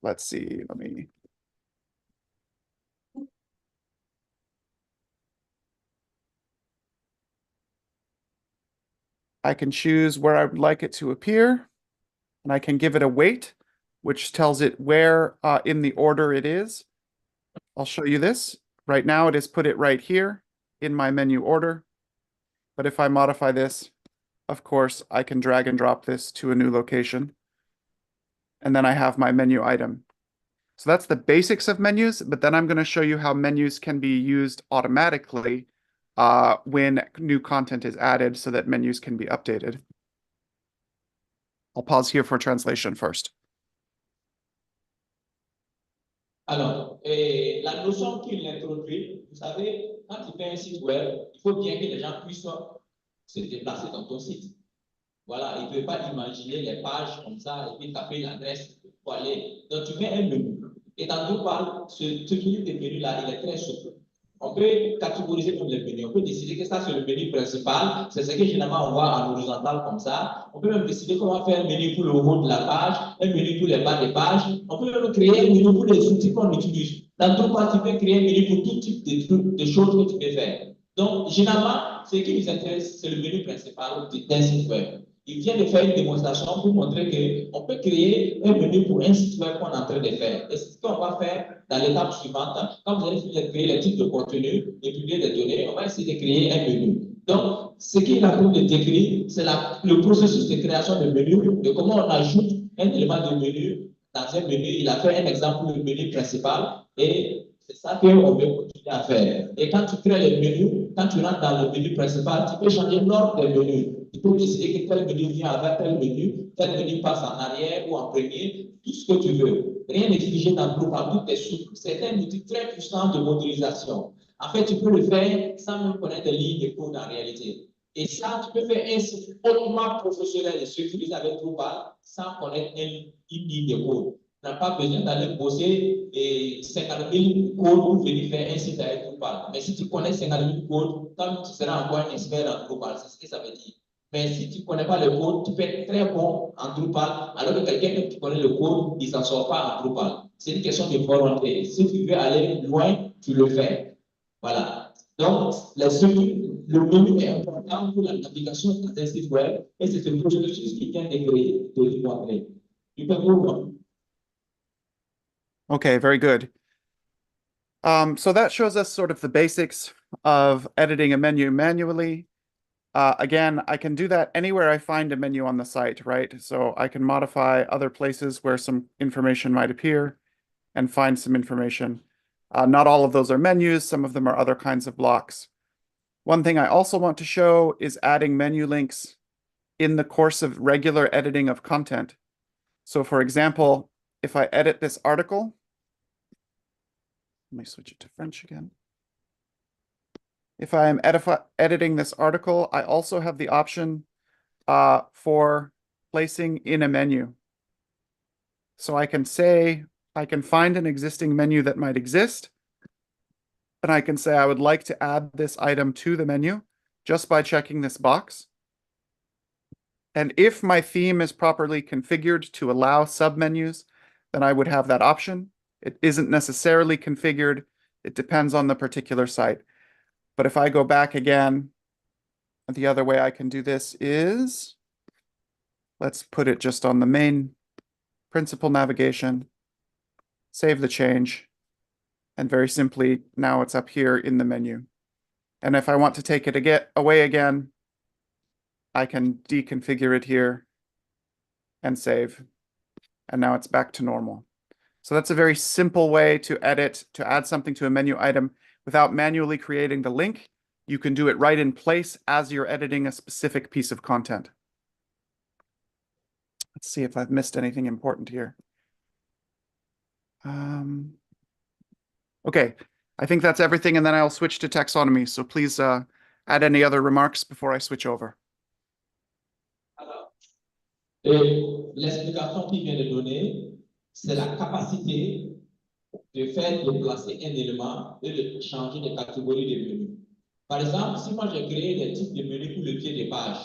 Let's see, I can choose where I would like it to appear, and I can give it a weight, which tells it where in the order it is. I'll show you this. Right now it has put it right here in my menu order. But if I modify this, of course, I can drag and drop this to a new location. And then I have my menu item. So that's the basics of menus, but then I'm going to show you how menus can be used automatically when new content is added so that menus can be updated. I'll pause here for translation first. Alors, la notion qu'il introduit, vous savez, quand il fait un site web, il faut bien que les gens puissent se déplacer dans ton site. Voilà, il ne peut pas imaginer les pages comme ça et puis taper l'adresse pour aller. Donc, tu mets un menu. Et dans Drupal, ce type de menu-là, il est très souple. On peut catégoriser comme les menus. On peut décider que ça, c'est le menu principal. C'est ce que généralement on voit en horizontal comme ça. On peut même décider comment faire un menu pour le haut de la page, un menu pour les bas des pages. On peut même créer un menu pour les outils qu'on utilise. Dans Drupal, tu peux créer un menu pour tout type de trucs, de choses que tu peux faire. Donc, généralement, ce qui nous intéresse, c'est le menu principal d'un site web. Il vient de faire une démonstration pour montrer qu'on peut créer un menu pour un site web qu'on est en train de faire. Et c'est ce qu'on va faire dans l'étape suivante. Quand vous allez finir de créer les types de contenu et publier des données, on va essayer de créer un menu. Donc, ce qu'il a de décrire, c'est le processus de création de menu, de comment on ajoute un élément de menu dans un menu. Il a fait un exemple du menu principal et c'est ça qu'on veut continuer à faire. Et quand tu crées le menu, quand tu rentres dans le menu principal, tu peux changer l'ordre des menus. Tu peux décider que tel menu vient avec tel menu passe en arrière ou en premier, tout ce que tu veux. Rien n'est figé dans Drupal, tout est souple. C'est un outil très puissant de modélisation. En fait, tu peux le faire sans même connaître des lignes de code en réalité. Et ça, tu peux faire un site hautement professionnel et sécurisé avec Drupal sans connaître une ligne de code. Tu n'as pas besoin d'aller bosser 50 000 codes pour venir faire un site avec Drupal. Mais si tu connais 50 000 codes, toi, tu seras encore un expert en Drupal. C'est ce que ça veut dire. Mais si tu ne connais pas le code, tu peux être très bon en Drupal, alors que quelqu'un qui connaît le code, il ne s'en sort pas en Drupal. C'est une question de volonté. Si tu veux aller loin, tu le fais. Voilà. Donc, le menu est important pour la navigation d'un site web et c'est ce processus qui vient de créer, de démontrer. Tu peux voir. Okay, very good. So that shows us sort of the basics of editing a menu manually. Again, I can do that anywhere I find a menu on the site, right? So I can modify other places where some information might appear and find some information. Not all of those are menus. Some of them are other kinds of blocks. One thing I also want to show is adding menu links in the course of regular editing of content. So for example, if I edit this article, let me switch it to French again. If I am editing this article, I also have the option for placing in a menu. So I can say, I can find an existing menu that might exist, and I can say I would like to add this item to the menu just by checking this box. And if my theme is properly configured to allow submenus, then I would have that option. It isn't necessarily configured. It depends on the particular site. But if I go back again, the other way I can do this is, let's put it just on the main principal navigation, save the change, and very simply, now it's up here in the menu. And if I want to take it away again, I can deconfigure it here and save. And now it's back to normal. So that's a very simple way to edit, to add something to a menu item without manually creating the link. You can do it right in place as you're editing a specific piece of content. Let's see if I've missed anything important here. Okay, I think that's everything, and then I'll switch to taxonomy. So please add any other remarks before I switch over. L'explication qu'il vient de donner, c'est la capacité de faire déplacer un élément et de changer de catégorie de menu. Par exemple, si moi j'ai créé des types de menus pour le pied de page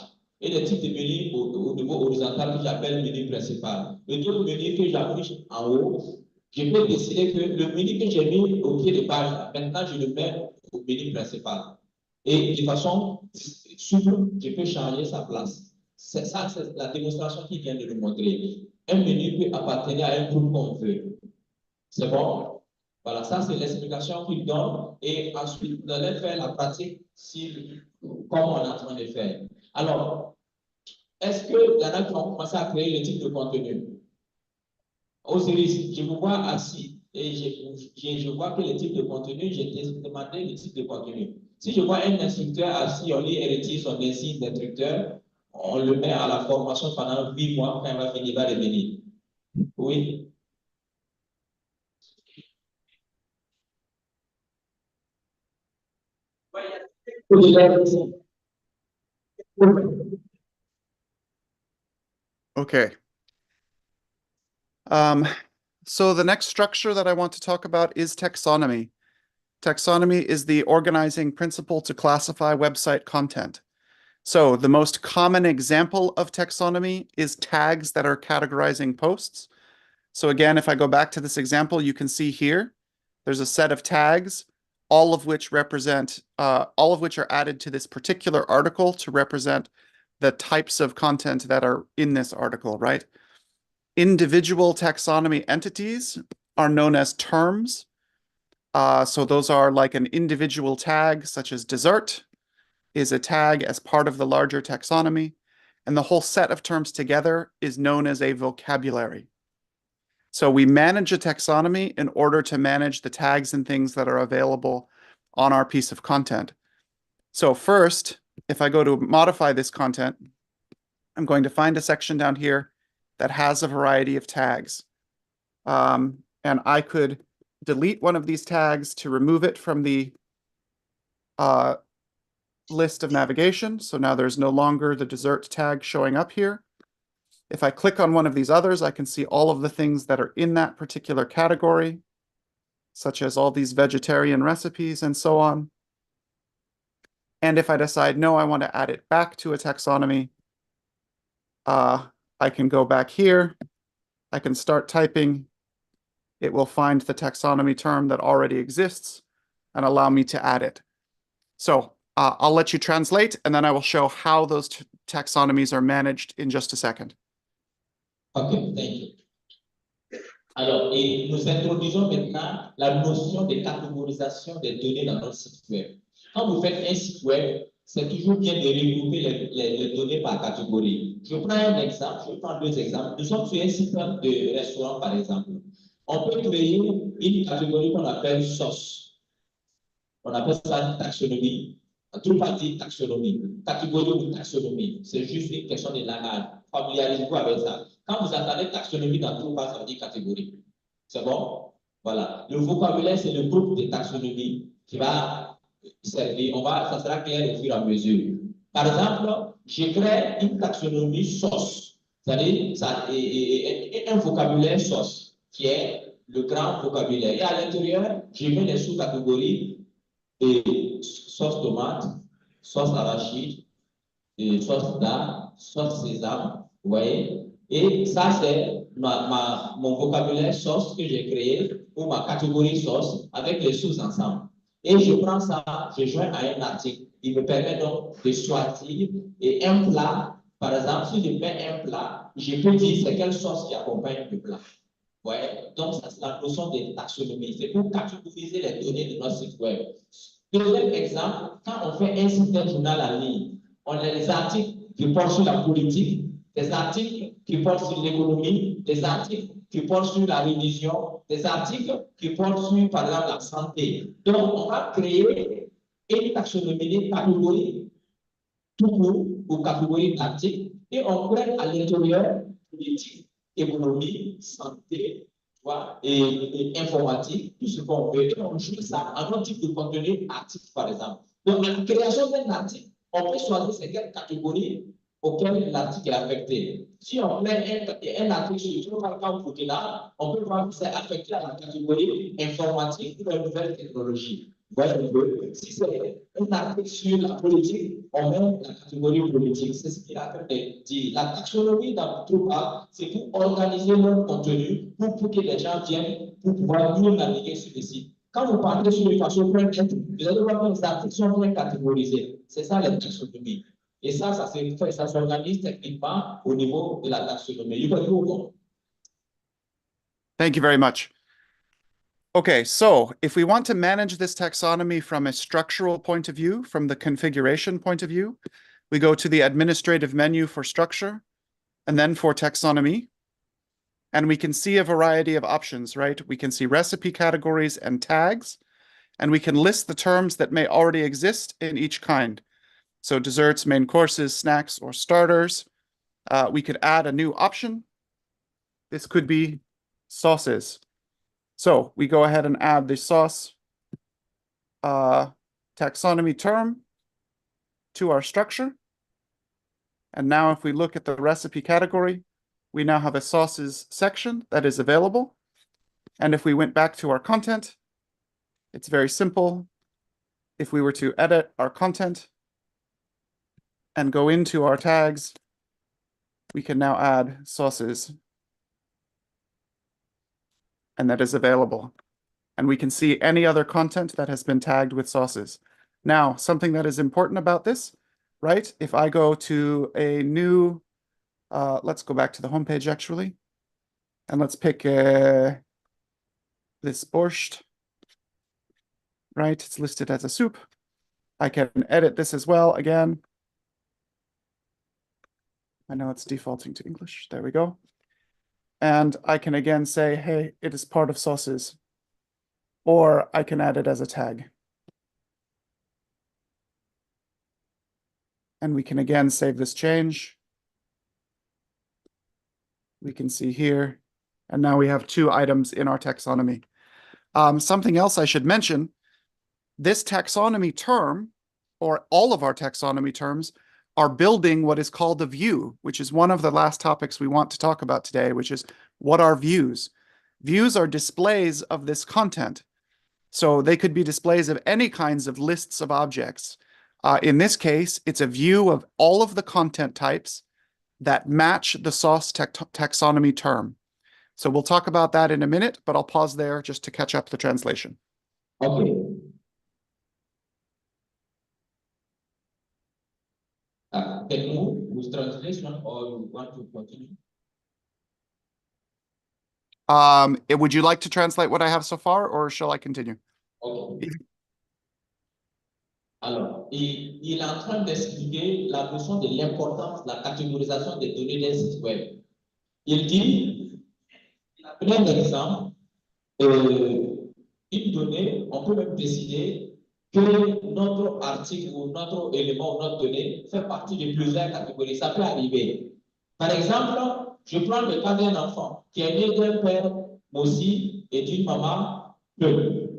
et des types de menus au niveau horizontal que j'appelle menu principal, et d'autres menus que j'affiche en haut, je peux décider que le menu que j'ai mis au pied de page, maintenant je le mets au menu principal. Et de façon souple, je peux changer sa place. C'est ça, c'est la démonstration qui vient de le montrer. Un menu peut appartenir à un groupe qu'on veut. C'est bon? Voilà, ça c'est l'explication qu'il donne. Et ensuite, vous allez faire la pratique comme on est en train de faire. Alors, est-ce qu'il y en a qui ont commencé à créer le type de contenu? Osiris, je vous vois assis et je vois que le type de contenu, j'ai demandé le type de contenu. Si je vois un instructeur assis, on lui héritier son insigne d'instructeur, on le met à la formation pendant 8 mois, quand il va finir, il va revenir. Oui. Okay. So the next structure that I want to talk about is taxonomy. Taxonomy is the organizing principle to classify website content. So the most common example of taxonomy is tags that are categorizing posts. So again, if I go back to this example, you can see here, there's a set of tags, all of which are added to this particular article to represent the types of content that are in this article, right? Individual taxonomy entities are known as terms. So those are like an individual tag, such as dessert, is a tag as part of the larger taxonomy, and the whole set of terms together is known as a vocabulary. So we manage a taxonomy in order to manage the tags and things that are available on our piece of content. So first, if I go to modify this content, I'm going to find a section down here that has a variety of tags. And I could delete one of these tags to remove it from the list of navigation. So now there's no longer the dessert tag showing up here. If I click on one of these others, I can see all of the things that are in that particular category, such as all these vegetarian recipes and so on. And if I decide, no, I want to add it back to a taxonomy, I can go back here. I can start typing. It will find the taxonomy term that already exists and allow me to add it. So I'll let you translate, and then I will show how those taxonomies are managed in just a second. Okay, thank you. Alors, et nous introduisons maintenant la notion de catégorisation des données dans notre site web. Quand vous faites un site web, c'est toujours bien de regrouper les données par catégorie. Je prends un exemple, je prends deux exemples. Nous sommes sur un site de restaurant, par exemple. On peut créer une catégorie qu'on appelle sauce. On appelle ça taxonomie. Drupal dit taxonomie. Catégorie ou taxonomie. C'est juste une question de langage. Familiarisez-vous avec ça. Quand vous entendez taxonomie dans Drupal, ça veut dire catégorie. C'est bon? Voilà. Le vocabulaire, c'est le groupe de taxonomie qui va servir. Ça sera clair au fur et à mesure. Par exemple, je crée une taxonomie sauce. C'est-à-dire un vocabulaire sauce qui est le grand vocabulaire. Et à l'intérieur, je mets les sous-catégories de sauce tomate, sauce arachide, sauce dame, sauce sésame. Vous voyez? Et ça, c'est mon vocabulaire sauce que j'ai créé ou ma catégorie sauce avec les sous-ensembles. Et je prends ça, je joins à un article. Il me permet donc de choisir et un plat. Par exemple, si je mets un plat, je peux dire c'est quelle sauce qui accompagne le plat. Ouais. Donc, ça, c'est la notion de taxonomie. C'est pour catégoriser les données de notre site web. Deuxième exemple, quand on fait un site de journal en ligne, on a des articles qui portent sur la politique, des articles qui portent sur l'économie, des articles qui portent sur la religion, des articles qui portent sur, par exemple, la santé. Donc, on va créer une taxonomie, une catégorie tout court ou catégorie d'articles et on crée à l'intérieur politique, économie, santé, et informatique, tout ce qu'on veut. Et on joue ça en un type de contenu article, par exemple. Donc, la création d'un article, on peut choisir c'est quelle catégorie auquel l'article est affecté. Si on met un article sur le cas Burkina, on peut voir que c'est affecté à la catégorie informatique ou la nouvelle technologie. Si c'est un article sur la politique, on met la catégorie politique. C'est ce qu'il a dit. La taxonomie dans Drupal, c'est pour organiser leur contenu, pour que les gens viennent, pour pouvoir mieux naviguer sur le site. Quand vous partez sur le façon.net, vous allez voir que les articles sont bien catégorisés. C'est ça la taxonomie. Et ça s'organise techniquement au niveau de la taxonomie. You can move on. Thank you very much. Okay, so if we want to manage this taxonomy from a structural point of view, from the configuration point of view, we go to the administrative menu for structure and then for taxonomy. And we can see a variety of options, right? We can see recipe categories and tags, and we can list the terms that may already exist in each kind. So desserts, main courses, snacks, or starters. We could add a new option. This could be sauces. So we go ahead and add the sauce taxonomy term to our structure. And now if we look at the recipe category, we now have a sauces section that is available. And if we went back to our content, it's very simple. If we were to edit our content and go into our tags, we can now add sauces. And that is available. And we can see any other content that has been tagged with sauces. Now, something that is important about this, right? If I go to a new, let's go back to the homepage actually, and let's pick this borscht, right? It's listed as a soup. I can edit this as well again. I know it's defaulting to English. There we go. And I can again say, hey, it is part of sauces. Or I can add it as a tag. And we can again save this change. We can see here. And now we have 2 items in our taxonomy. Something else I should mention, this taxonomy term, or all of our taxonomy terms, are building what is called a view, which is one of the last topics we want to talk about today, which is what are views? Views are displays of this content. So they could be displays of any kinds of lists of objects. In this case, it's a view of all of the content types that match the sauce taxonomy term. So we'll talk about that in a minute, but I'll pause there just to catch up the translation. Okay. Can you move with translation or you want to continue? Would you like to translate what I have so far, or shall I continue? Okay. Alors, il est en train d'expliquer la notion de l'importance de la catégorisation des données d'un site web. Il dit, il a pris un exemple, une donnée, on peut même décider que notre article ou notre élément ou notre donnée fait partie de plusieurs catégories. Ça peut arriver. Par exemple, je prends le cas d'un enfant qui est né d'un père Mossi et d'une maman Peu.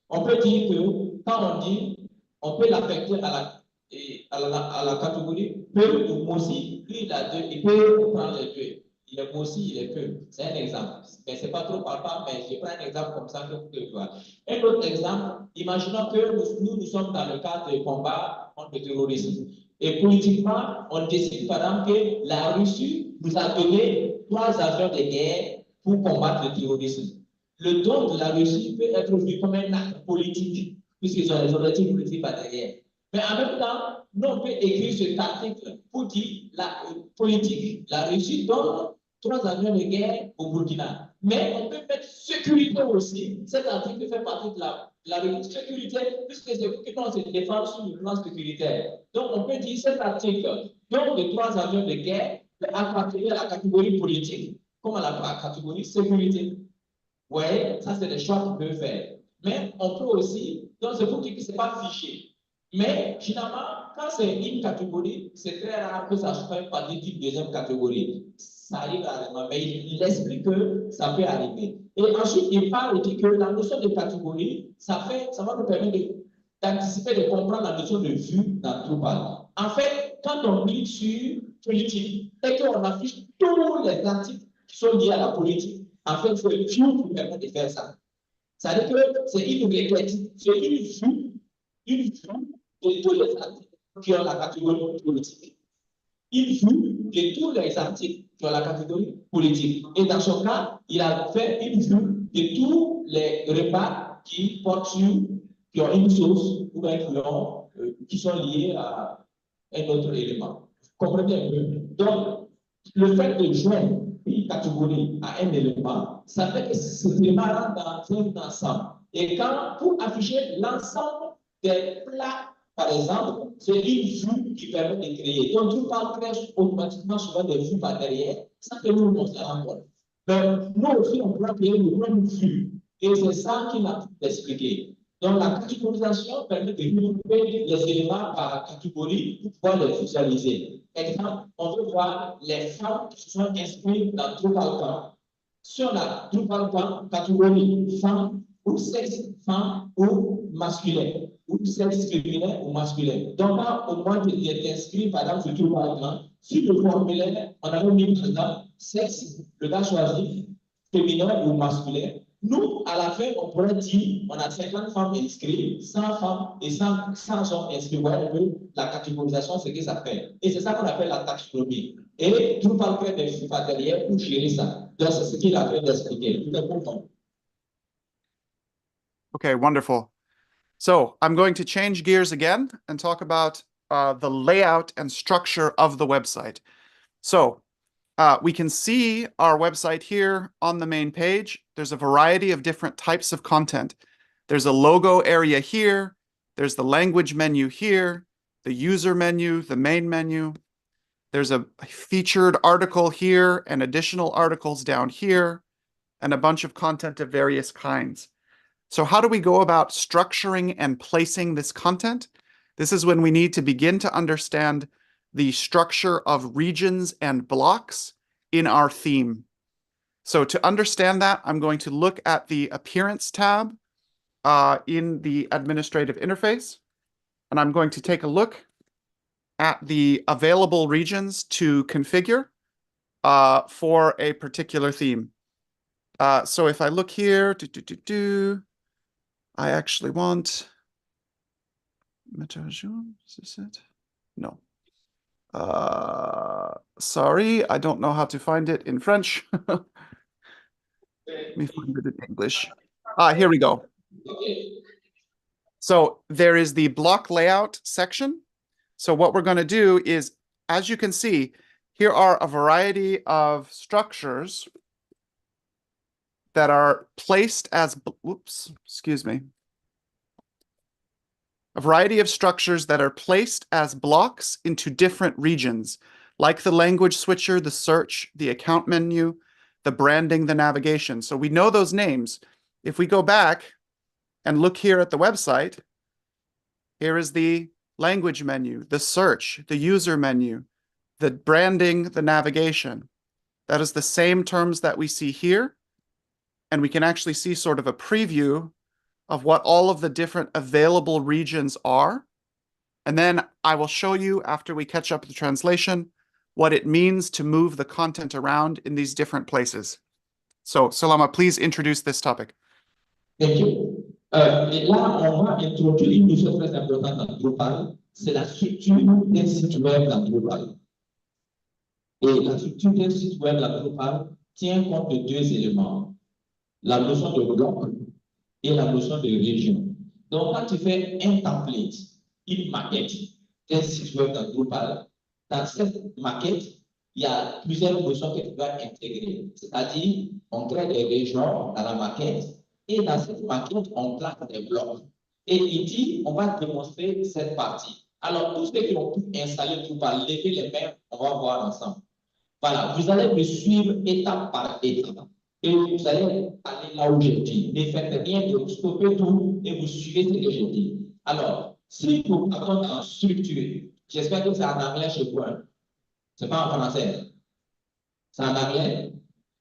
On peut dire que quand on dit, on peut l'affecter à la catégorie Peu ou Mossi, lui il a 2, il peut prendre les 2. Il est Mossi, il est Peu. C'est un exemple. Mais ce n'est pas trop palpable, mais je prends un exemple comme ça que vous pouvez voir. Un autre exemple, imaginons que nous sommes dans le cadre de combat contre le terrorisme. Et politiquement, on décide par exemple que la Russie nous a donné 3 avions de guerre pour combattre le terrorisme. Le don de la Russie peut être vu comme un acte politique, puisqu'ils ont des objectifs politiques par derrière. Mais en même temps, nous, on peut écrire cet article pour dire la politique. La Russie donne 3 avions de guerre au Burkina. Mais on peut mettre sécurité aussi. Cet article fait partie de la sécurité, puisque c'est vous qui on se défend sur le plan sécuritaire. Donc, on peut dire cet article donne les 3 avions de guerre appartenir à la catégorie politique, comme à la catégorie sécurité. Oui, ça c'est des choix qu'on peut faire. Mais on peut aussi, donc c'est pour dire que ce n'est pas fiché. Mais finalement, quand c'est une catégorie, c'est très rare que ça soit partie d'une deuxième catégorie. Ça arrive rarement, mais il explique que ça peut arriver. Et ensuite, il parle et dit que la notion de catégorie, ça va nous permettre d'anticiper, de comprendre la notion de vue dans Drupal. En fait, quand on clique sur politique et qu'on affiche tous les articles qui sont liés à la politique, en fait, c'est le view qui permet de faire ça. Ça veut dire que c'est une requête, c'est une vue de tous les articles qui ont la catégorie politique. Une vue de tous les articles qui ont la catégorie politique. Et dans son cas, il a fait une vue de tous les repas qui portent sur, qui ont une source ou bien qui sont liés à un autre élément. Comprenez un peu? Donc, le fait de joindre une catégorie à un élément, ça fait que cet élément rentre dans un ensemble. Et quand, pour afficher l'ensemble des plats, par exemple, c'est une vue qui permet de créer. Donc, tout parle crée automatiquement souvent des vues par derrière, sans que nous, on s'en rende compte. Donc, nous aussi, on pourra créer une même vue. Et c'est ça qu'il a expliqué. Donc, la catégorisation permet de regrouper les éléments par catégorie pour pouvoir les visualiser. Exemple, on veut voir les femmes qui se sont inscrites dans Drupal. Si on a Drupal, catégorie femme ou sexe femme ou masculin, ou sexe féminin ou masculin. Donc là, au moins, tu es inscrit, par exemple, sur Drupal, sur le formulaire, on avait mis par exemple sexe, le gars choisit féminin ou masculin. Nous, à la fin, on pourrait dire on a 50 femmes inscrites, 100 femmes et 100 hommes inscrits. Vous voyez que la catégorisation, c'est ce que ça fait. Et c'est ça qu'on appelle la taxonomie. Et Drupal crée des chiffres derrière pour gérer ça. Donc, c'est ce qu'il a fait d'expliquer. Tout est content. Okay, wonderful. So I'm going to change gears again and talk about the layout and structure of the website. So we can see our website here on the main page. There's a variety of different types of content. There's a logo area here. There's the language menu here, the user menu, the main menu. There's a featured article here and additional articles down here, and a bunch of content of various kinds. So how do we go about structuring and placing this content? This is when we need to begin to understand the structure of regions and blocks in our theme. So to understand that, I'm going to look at the Appearance tab in the administrative interface, and I'm going to take a look at the available regions to configure for a particular theme. So if I look here, I actually want Metajour, is this it? No. Sorry, I don't know how to find it in French. Let me find it in English. Here we go. So there is the block layout section. So what we're going to do is, as you can see, here are a variety of structures that are placed as, a variety of structures that are placed as blocks into different regions, like the language switcher, the search, the account menu, the branding, the navigation. So we know those names. If we go back and look here at the website, here is the language menu, the search, the user menu, the branding, the navigation. That is the same terms that we see here. And we can actually see sort of a preview of what all of the different available regions are. And then I will show you, after we catch up the translation, what it means to move the content around in these different places. So, Salama, please introduce this topic. Thank you. Et là, on va introduire une chose très importante dans Drupal, c'est la structure des sites web dans Drupal. Et la structure des sites web dans Drupal tient compte de deux éléments, la notion de bloc et la notion de région. Donc, quand tu fais un template, une maquette d'un site web dans Drupal, dans cette maquette, il y a plusieurs notions que tu dois intégrer. C'est-à-dire, on crée des régions dans la maquette et dans cette maquette, on place des blocs. Et il dit, on va démontrer cette partie. Alors, tous ceux qui ont pu installer Drupal, levez les mains, on va voir ensemble. Voilà, vous allez me suivre étape par étape. Et vous allez aller là où je dis. Ne faites rien, vous stoppez tout et vous suivez ce que je dis. Alors, si vous partons en structure, j'espère que c'est en anglais chez vous. Hein? Ce n'est pas en français. C'est en anglais?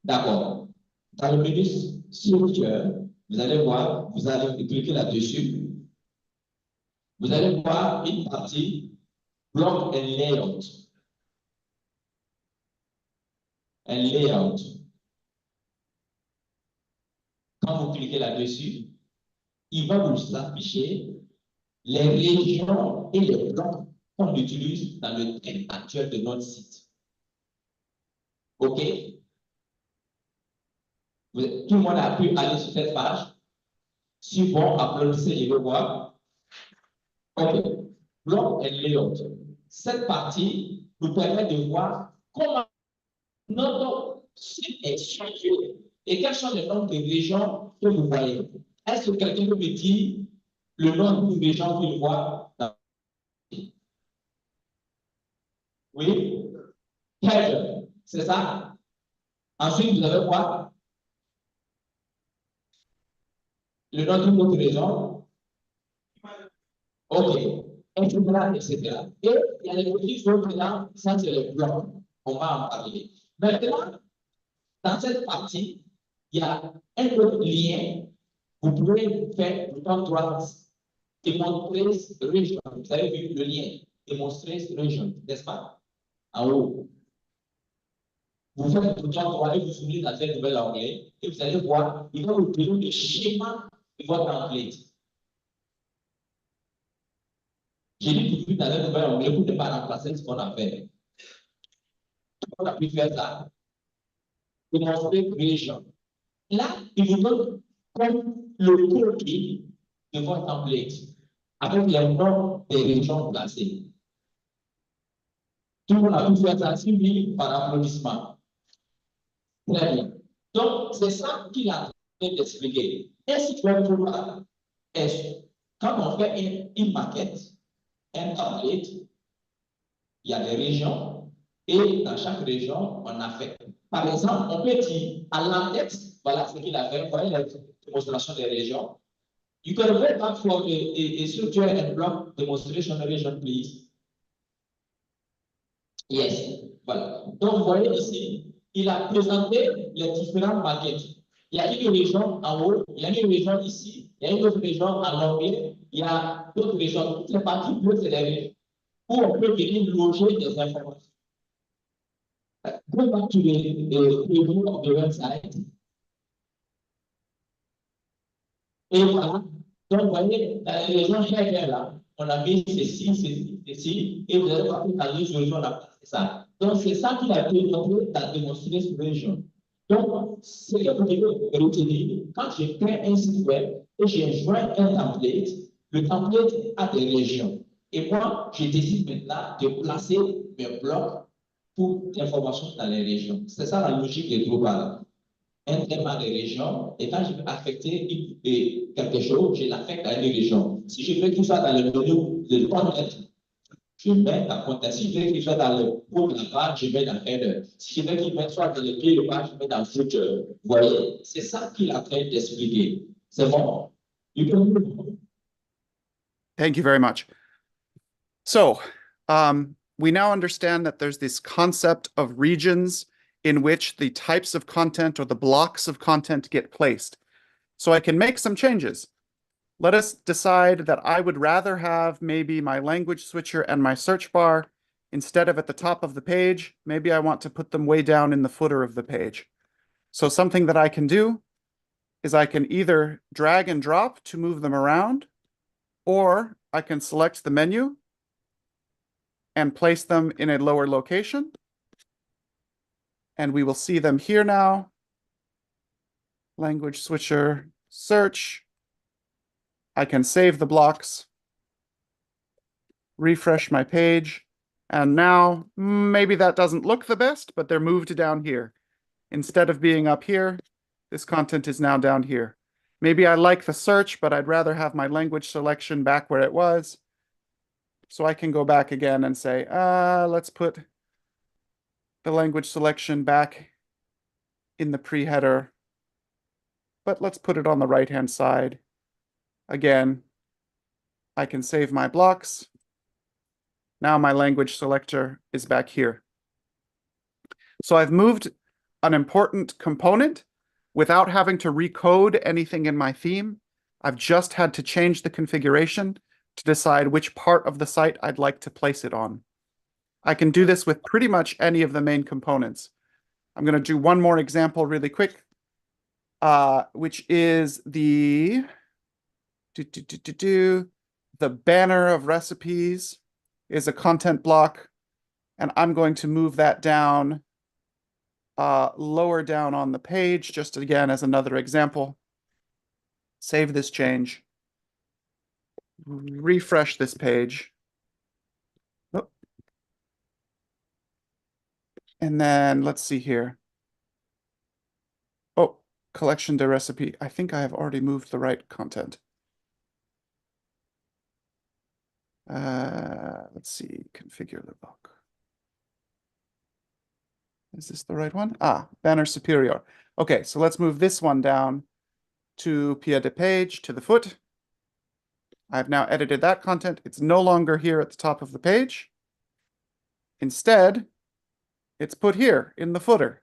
D'accord. Dans le menu structure, vous allez voir, vous allez cliquer là-dessus. Vous allez voir une partie block and layout. And layout. Quand vous cliquez là-dessus, il va vous afficher les régions et les blocs qu'on utilise dans le thème actuel de notre site. OK? Tout le monde a pu aller sur cette page. Si bon, applaudissez, je veux voir. OK. Block and layout. Cette partie nous permet de voir comment notre site est structuré et quels sont les noms de régions que vous voyez. Est-ce que quelqu'un peut me dire le nom d'une région qu'il voit dans... Oui? C'est ça? Ensuite, vous avez quoi? Le nom d'une autre région? OK. Etc., etc. Et il y a les petits autres là, ça c'est les blocs. On va en parler. Maintenant, dans cette partie, il y a un autre lien. Vous pouvez faire le temps droit, démontrer région. Vous avez vu le lien, démontrer région, n'est-ce pas? en haut. Vous faites tout le temps et vous oubliez dans cette nouvelle onglet et vous allez voir, il va vous donner le schéma de votre template. J'ai dit tout de suite dans la nouvelle onglet pour ne pas remplacer ce qu'on a fait. On a pu faire ça. Démontrer région. Là, il vous donne comme le cookie de votre template avec les noms des régions placées. Tout le monde a pu faire ça suivi par applaudissement. Très bien. Donc, c'est ça qu'il a fait d'expliquer. Et si tu veux voir, quand on fait une maquette, un template, il y a des régions et dans chaque région, on a fait. Par exemple, on peut dire à l'index, voilà ce qu'il a fait, vous voyez la démonstration des régions. You can write that for a structure and block demonstration region, please. Yes, voilà. Donc, vous voyez ici, il a présenté les différentes maquettes. Il y a une région en haut, il y a une région ici, il y a une autre région en anglais, il y a d'autres régions. Toutes les parties bleues, c'est les régions où on peut venir loger des informations. Go back to the review of the website. Et voilà. Donc, vous voyez, dans les régions là, on a mis ceci, et vous allez voir que dans les régions, on a passé ça. Donc, c'est ça qu'il a présenté dans démonstrer cette région. Donc, ce que vous devez retenir, quand je crée un site web et je joins un template, le template a des régions. Et moi, je décide maintenant de placer mes blocs pour l'information dans les régions. C'est ça la logique de Drupal. Un thème des régions, et quand je veux affecter quelque chose, je l'affecte à une région. Si je veux qu'il soit dans le menu de content, je mets dans content. Si je veux qu'il soit dans le haut de la page, je mets dans header. Si je veux qu'il soit dans le pied de page, je mets dans footer. Vous voyez, c'est ça qu'il a fait d'expliquer. C'est bon? Thank you very much. So, we now understand that there's this concept of regions in which the types of content or the blocks of content get placed. So I can make some changes. Let us decide that I would rather have maybe my language switcher and my search bar instead of at the top of the page. Maybe I want to put them way down in the footer of the page. So something that I can do is I can either drag and drop to move them around, or I can select the menu and place them in a lower location. And we will see them here now. Language switcher, search. I can save the blocks, refresh my page, and now maybe that doesn't look the best, but they're moved down here. Instead of being up here, this content is now down here. Maybe I like the search, but I'd rather have my language selection back where it was. So I can go back again and say, let's put the language selection back in the pre-header, but let's put it on the right-hand side. Again, I can save my blocks. Now my language selector is back here. So I've moved an important component without having to recode anything in my theme. I've just had to change the configuration to decide which part of the site I'd like to place it on. I can do this with pretty much any of the main components. I'm going to do one more example really quick, which is the banner of recipes is a content block, and I'm going to move that down lower down on the page, just again as another example. Save this change, refresh this page. Oh. And then let's see here. Oh, collection de recipe. I think I have already moved the right content. Let's see, configure the block. Is this the right one? Banner superior. Okay, so let's move this one down to pied de page, to the foot. I've now edited that content. It's no longer here at the top of the page. Instead, it's put here in the footer.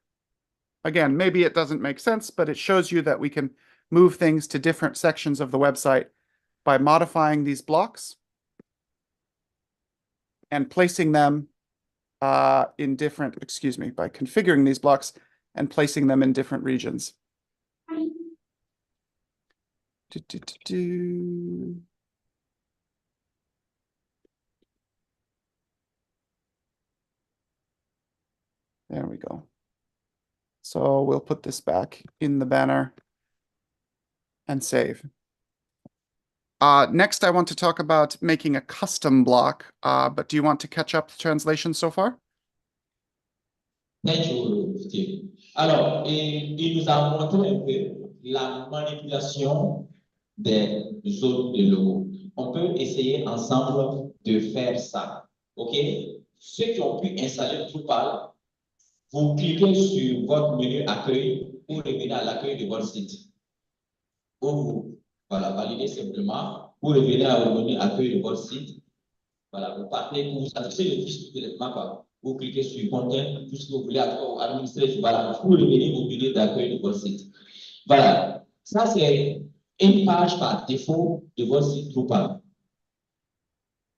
Again, maybe it doesn't make sense, but it shows you that we can move things to different sections of the website by modifying these blocks and placing them in different, excuse me, by configuring these blocks and placing them in different regions. There we go. So we'll put this back in the banner and save. Next, I want to talk about making a custom block, but do you want to catch up the translation so far? Thank you, Steve. Alors, il nous a montré un peu la manipulation des zones de logo. On peut essayer ensemble de faire ça. OK? Ceux qui ont pu installer Drupal, vous cliquez sur votre menu accueil pour revenir à l'accueil de votre site. Ou vous validez simplement pour revenir au menu accueil de votre site. Voilà, vous partez, vous affichez le fichier directement, vous cliquez sur Content, tout ce que vous voulez administrer, voilà, pour revenir au menu d'accueil de votre site. Voilà, ça c'est une page par défaut de votre site Drupal.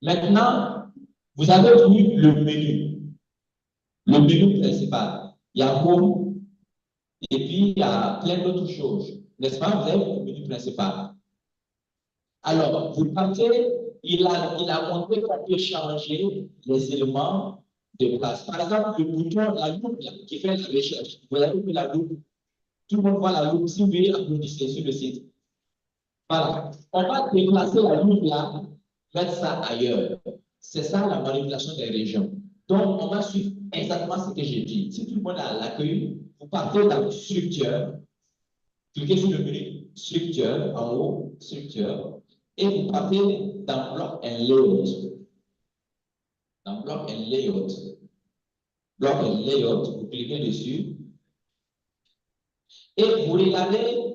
Maintenant, vous avez vu le menu principal. Il y a Home, et puis il y a plein d'autres choses. N'est-ce pas? Vous avez le menu principal. Alors, vous partez, il a montré qu'on peut changer les éléments de place. Par exemple, le bouton, la loupe qui fait la recherche. Vous avez vu la loupe. Tout le monde voit la loupe. Si vous voulez applaudissez sur le site. Voilà. On va déplacer la loupe là, mettre ça ailleurs. C'est ça la manipulation des régions. Donc, on va suivre exactement ce que j'ai dit. Si tout le monde a l'accueil, vous partez dans structure, cliquez sur le menu structure en haut, structure, et vous partez dans block and layout. Dans block and layout. Block and layout, vous cliquez dessus. Et vous regardez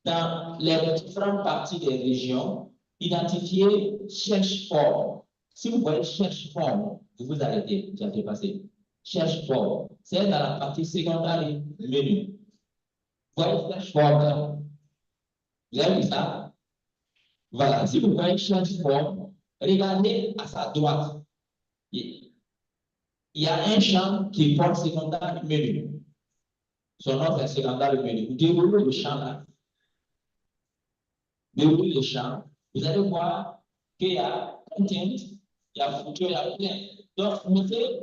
dans les différentes parties des régions, identifiez cherche forme. Si vous voyez cherche forme, vous vous arrêtez, j'ai dépassé. Cherche forme, c'est dans la partie secondaire menu. Vous voyez cherche forme là. Vous avez vu ça? Voilà, si vous voyez cherche forme, regardez à sa droite. Il y a un champ qui porte secondaire menu. Son nom c'est secondaire menu. Vous déroulez le champ là. Déroulez le champ. Vous allez voir qu'il y a content, il y a footer, il y a plein. Donc, mettez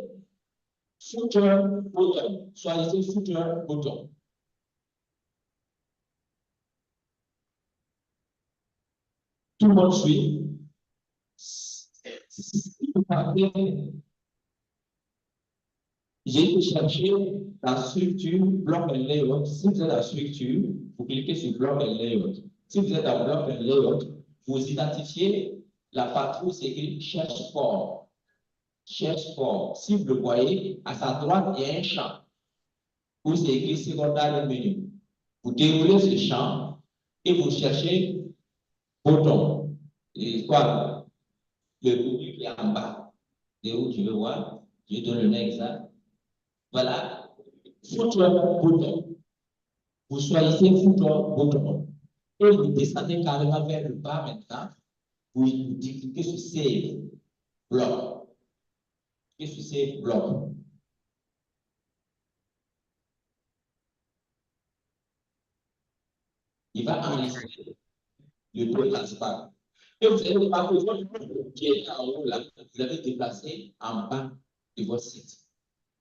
footer bottom. Choisissez footer bottom. Tout le monde suit. J'ai été chercher la structure block and layout. Si vous êtes la structure, vous cliquez sur block and layout. Si vous êtes dans block and layout, vous identifiez la partie où c'est écrit cherche forme. Cherche forme. Si vous le voyez, à sa droite, il y a un champ où c'est écrit secondaire menu. Vous déroulez ce champ et vous cherchez bouton. Et quoi? Le menu qui est en bas. C'est où tu veux voir? Je donne le nom exact. Voilà. Footer bouton. Vous choisissez footer bouton. Et vous descendez carrément vers le bas maintenant. Vous cliquez sur Save Block. Cliquez sur Save Block. Il va enregistrer le déplacement. Et vous allez voir que votre qui est en haut là, vous l'avez déplacé en bas de votre site.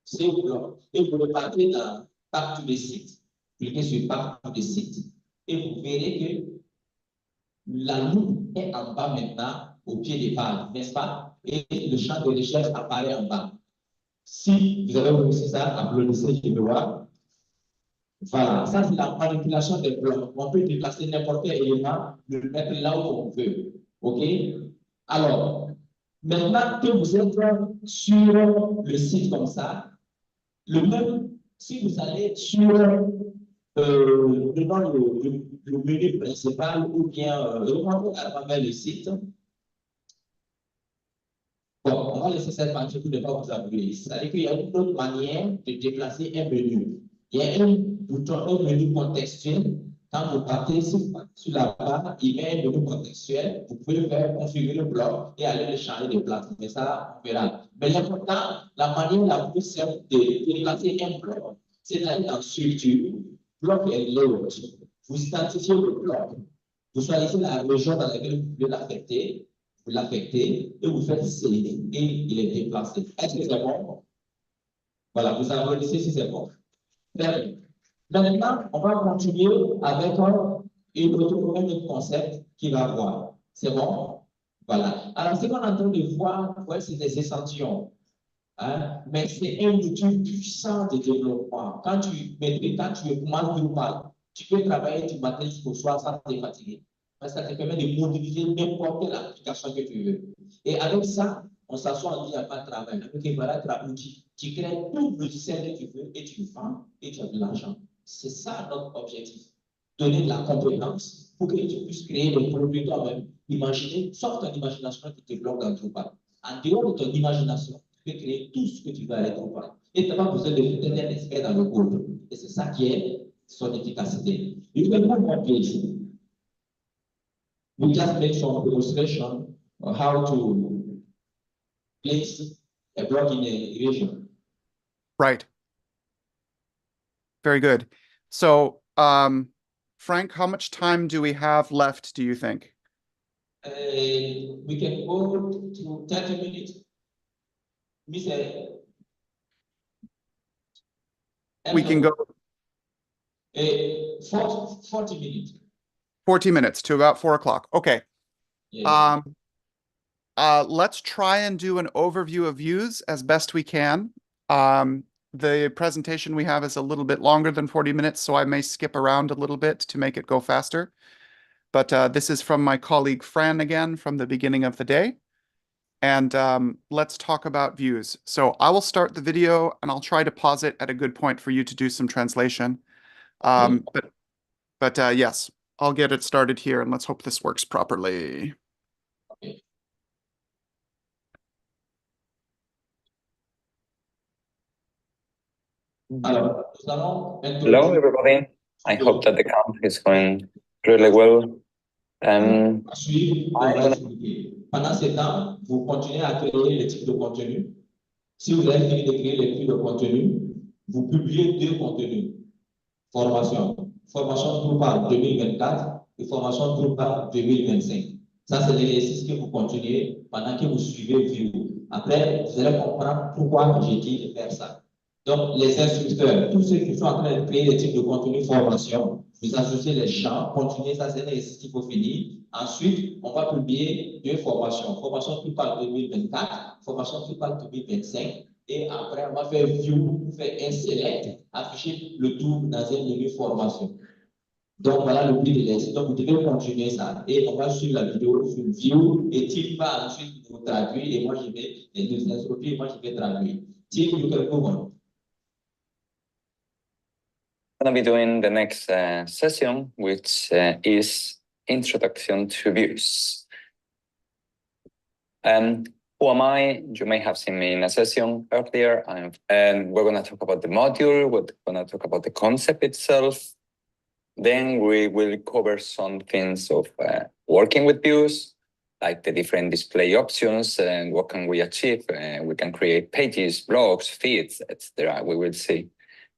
Save Block. Et vous repartez dans Back to the site. Cliquez sur Back to the site. Et vous verrez que la loupe est en bas maintenant, au pied des pages, n'est-ce pas? Et le champ de recherche apparaît en bas. Si vous avez réussi ça, applaudissez, je veux voir. Voilà, ça c'est la manipulation des blocs. On peut déplacer n'importe quel élément, le mettre là où on veut. OK? Alors, maintenant que vous êtes sur le site comme ça, le même, si vous allez sur devant le menu principal ou bien remonter à travers le site. Bon, on va laisser cette partie pour ne pas vous appuyer. C'est-à-dire qu'il y a une autre manière de déplacer un menu. Il y a un bouton, un menu contextuel Quand vous partez sur la barre, il met un menu contextuel. Vous pouvez faire configurer le bloc et aller le changer de place. Mais ça, on verra. Mais l'important, la manière la plus simple de placer un bloc, c'est d'aller en structure, bloc et layout. Vous identifiez le bloc. Vous choisissez la région dans laquelle vous voulez l'affecter. Vous l'affectez et vous faites save et il est déplacé. Est-ce que c'est bon? Voilà, vous avez laissé si c'est bon. Très bien. Maintenant, on va continuer avec un autre concept qui va voir. C'est bon? Voilà. Alors, ce qu'on est en train de voir, ouais, c'est des échantillons. Hein? Mais c'est un outil puissant de développement. Quand tu commences Drupal, tu peux travailler du matin jusqu'au soir sans te fatiguer. Parce que ça te permet de modéliser n'importe quelle application que tu veux. Et avec ça, on s'assoit, on dit, il n'y a pas de travail. Donc, voilà, tu crées tout le logiciel que tu veux et tu le vends et tu as de l'argent. C'est ça notre objectif. Donner de la compétence pour que tu puisses créer des produits toi-même. Imaginer, sauf ton imagination qui te bloque dans Drupal. En dehors de ton imagination, tu peux créer tout ce que tu veux avec Drupal. Et tu n'as pas besoin d'être un expert dans le code. Et c'est ça qui est son efficacité. You can have one page. We just make some demonstration on how to place a block in a region. Right. Very good. So, Frank, how much time do we have left, do you think? We can go to 30 minutes. We can go 40 minutes. 40 minutes to about 4 o'clock. Okay. Yes. Let's try and do an overview of views as best we can. The presentation we have is a little bit longer than 40 minutes, so I may skip around a little bit to make it go faster. But this is from my colleague Fran again from the beginning of the day. And let's talk about views. So I will start the video and I'll try to pause it at a good point for you to do some translation. But yes, I'll get it started here and let's hope this works properly. Okay. Hello, everybody. I hope that the camp is going really well. Pendant ce temps, vous continuez à créer les types de contenu. Si vous avez fini de créer les types de contenu, vous publiez 2 contenus. Formation Drupal 2024 et formation Drupal 2025. Ça, c'est l'exercice que vous continuez pendant que vous suivez Vue. Après, vous allez comprendre pourquoi j'ai dit de faire ça. Donc, les instructeurs, tous ceux qui sont en train de créer des types de contenu formation, vous associez les champs, continuez, ça c'est l'exercice qu'il faut finir. Ensuite, on va publier 2 formations. Formation Drupal 2024, formation Drupal 2025. Et après, on va faire View, faire un select, afficher le tout dans un menu formation. Donc, voilà le but de l'exercice. Donc, vous devez continuer ça. Et on va suivre la vidéo sur View. Et Tim va ensuite vous traduire. Et moi, je vais les instruire. Et moi, je vais traduire. Tim, you can move on. I'm going to be doing the next session, which is Introduction to Views. Who am I? You may have seen me in a session earlier, and we're going to talk about the module, we're going to talk about the concept itself. Then we will cover some things of working with views, like the different display options and what can we achieve. We can create pages, blogs, feeds, etc. We will see.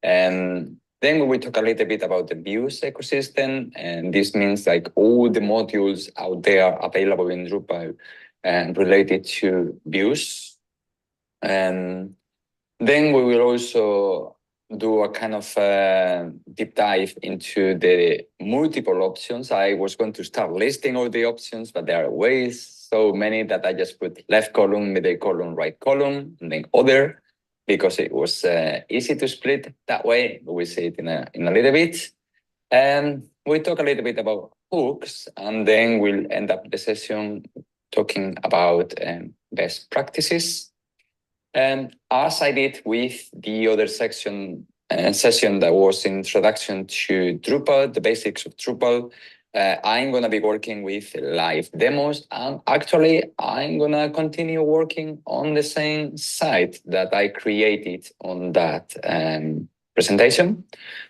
And then we will talk a little bit about the views ecosystem, and this means like all the modules out there available in Drupal and related to views. And then we will also do a kind of deep dive into the multiple options. I was going to start listing all the options, but there are ways so many that I just put left column, middle column, right column, and then other, because it was easy to split that way. We'll see it in a little bit. And we talk a little bit about hooks, and then we'll end up the session talking about best practices. And as I did with the other session that was Introduction to Drupal, the basics of Drupal, I'm going to be working with live demos. And actually, I'm going to continue working on the same site that I created on that presentation.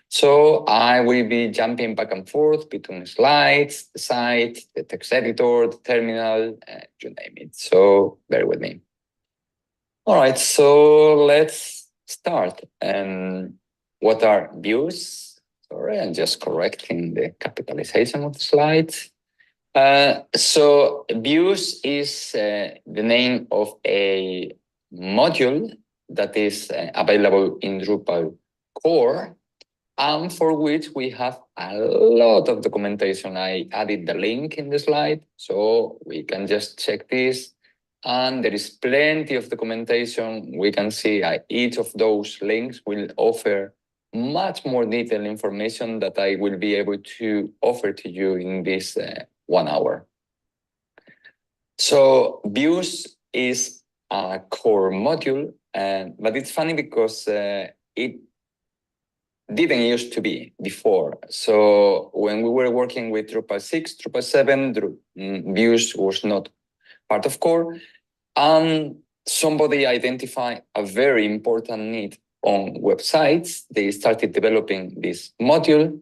So I will be jumping back and forth between slides, the site, the text editor, the terminal, you name it. So bear with me. All right, so let's start. What are views? Sorry, I'm just correcting the capitalization of the slides. So views is the name of a module that is available in Drupal core, and for which we have a lot of documentation. I added the link in the slide, so we can just check this. And there is plenty of documentation. We can see each of those links will offer much more detailed information that I will be able to offer to you in this 1 hour. So views is a core module, but it's funny because it didn't used to be before. So when we were working with Drupal 6, Drupal 7, views was not part of core, and somebody identified a very important need on websites. They started developing this module,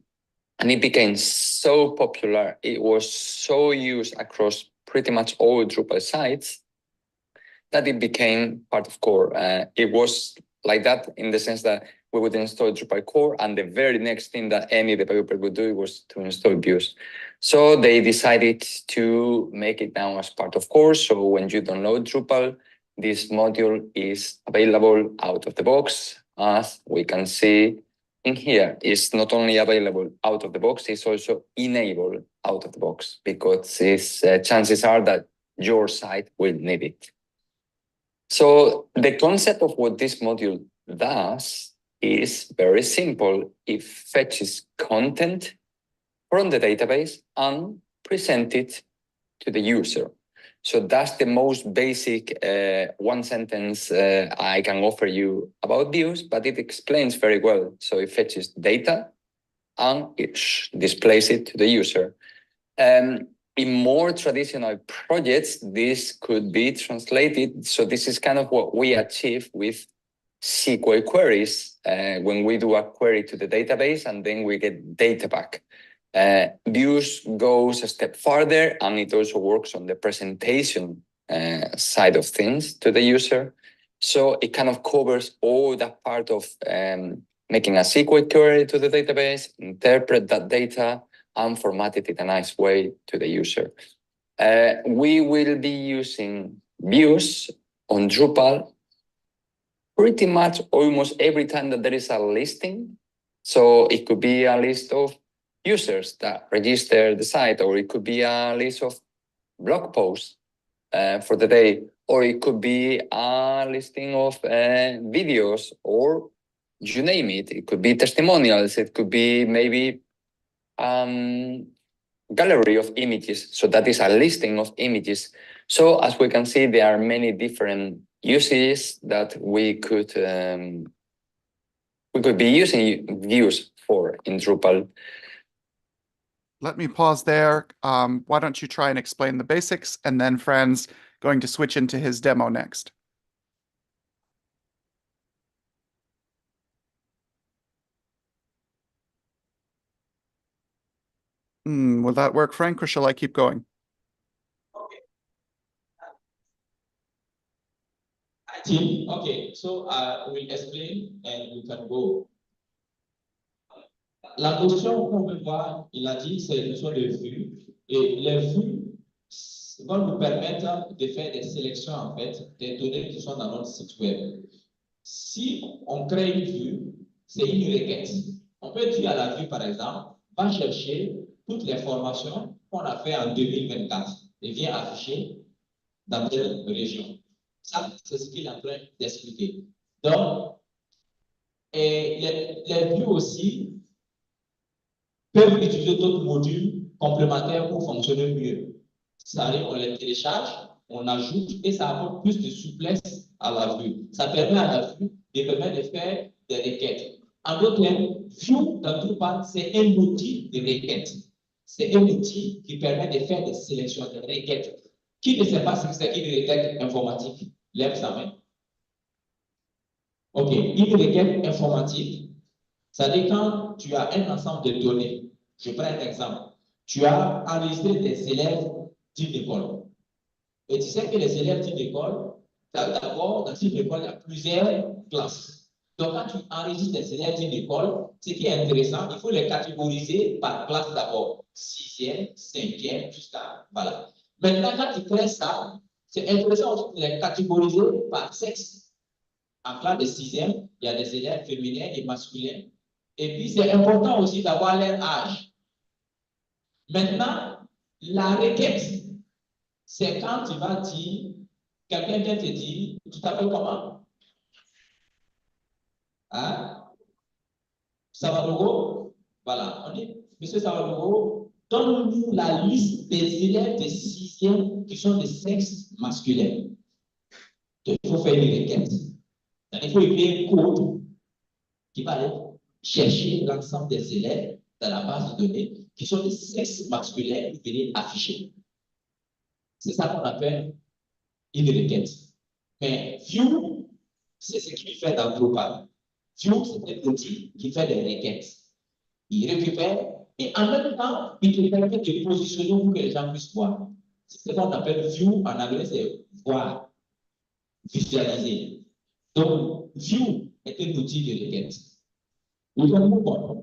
and it became so popular. It was so used across pretty much all Drupal sites that it became part of core. It was like that in the sense that we would install Drupal core, and the very next thing that any developer would do was to install views. So they decided to make it now as part of core. So when you download Drupal, this module is available out of the box. As we can see in here, it's not only available out of the box, it's also enabled out of the box, because chances are that your site will need it. So the concept of what this module does is very simple. It fetches content from the database and presents it to the user. So that's the most basic one sentence I can offer you about views, but it explains very well. So it fetches data and it displays it to the user. In more traditional projects, this could be translated. So this is kind of what we achieve with SQL queries when we do a query to the database and then we get data back. Views goes a step further, and it also works on the presentation side of things to the user. So it kind of covers all that part of making a SQL query to the database, interpret that data, and format it in a nice way to the user. We will be using views on Drupal pretty much almost every time that there is a listing. So it could be a list of users that register the site, or it could be a list of blog posts for the day, or it could be a listing of videos, or you name it. It could be testimonials. It could be maybe gallery of images. So that is a listing of images. So as we can see, there are many different uses that we could be using views for in Drupal. Let me pause there. Why don't you try and explain the basics, and then Fran's going to switch into his demo next. Will that work, Frank, or shall I keep going? Okay, so we'll explain and we can go. La notion qu'on peut voir, il a dit, c'est la notion de vue. Et les vues vont nous permettre de faire des sélections, en fait, des données qui sont dans notre site web. Si on crée une vue, c'est une requête. On peut dire à la vue, par exemple, va chercher toutes les formations qu'on a fait en 2024 et vient afficher dans telle région. Ça, c'est ce qu'il est en train d'expliquer. Donc, et les vues aussi peuvent utiliser d'autres modules complémentaires pour fonctionner mieux. Ça arrive, on les télécharge, on ajoute et ça apporte plus de souplesse à la vue. Ça permet à la vue de faire des requêtes. En d'autres termes, View dans Drupal, c'est un outil de requête. C'est un outil qui permet de faire des sélections de requêtes. Qui ne sait pas ce que c'est une requête informatique? Lève sa main. OK, une requête informatique, Ça dit quand tu as un ensemble de données, je prends un exemple, tu as enregistré des élèves d'une école. Et tu sais que les élèves d'une école, d'abord, dans une école, il y a plusieurs classes. Donc, quand tu enregistres les élèves d'une école, ce qui est intéressant, il faut les catégoriser par classe d'abord. 6e, 5e, jusqu'à... Voilà. Maintenant, quand tu crées ça, c'est intéressant aussi de les catégoriser par sexe. En classe de 6e, il y a des élèves féminins et masculins. Et puis, c'est important aussi d'avoir leur âge. Maintenant, la requête, c'est quand tu vas dire, quelqu'un vient te dire, tu t'appelles comment? Hein? Savadogo? Voilà, on dit, Monsieur Savadogo, donne-nous la liste des élèves de 6e qui sont de sexe masculin. Donc, il faut faire une requête. Il faut écrire un code qui va aller chercher l'ensemble des élèves dans la base de données qui sont de sexe masculin et venir afficher. C'est ça qu'on appelle une requête. Mais View, c'est ce qu'il fait dans Drupal. View, c'est un outil qui fait des requêtes. Il récupère et en même temps, il te permet de positionner pour que les gens puissent voir. C'est ce qu'on appelle View, en anglais, c'est voir, visualiser. Donc, View est un outil de requête. Nous allons voir.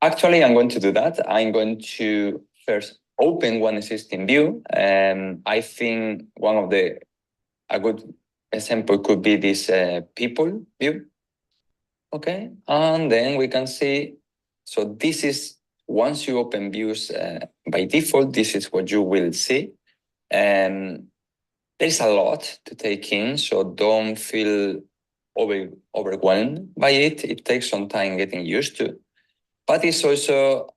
Actually, I'm going to do that. I'm going to first open one existing view. I think one of a good example could be this people view. Okay, and then we can see, so this is, once you open views by default, this is what you will see. There's a lot to take in, so don't feel overwhelmed by it. It takes some time getting used to. But it's also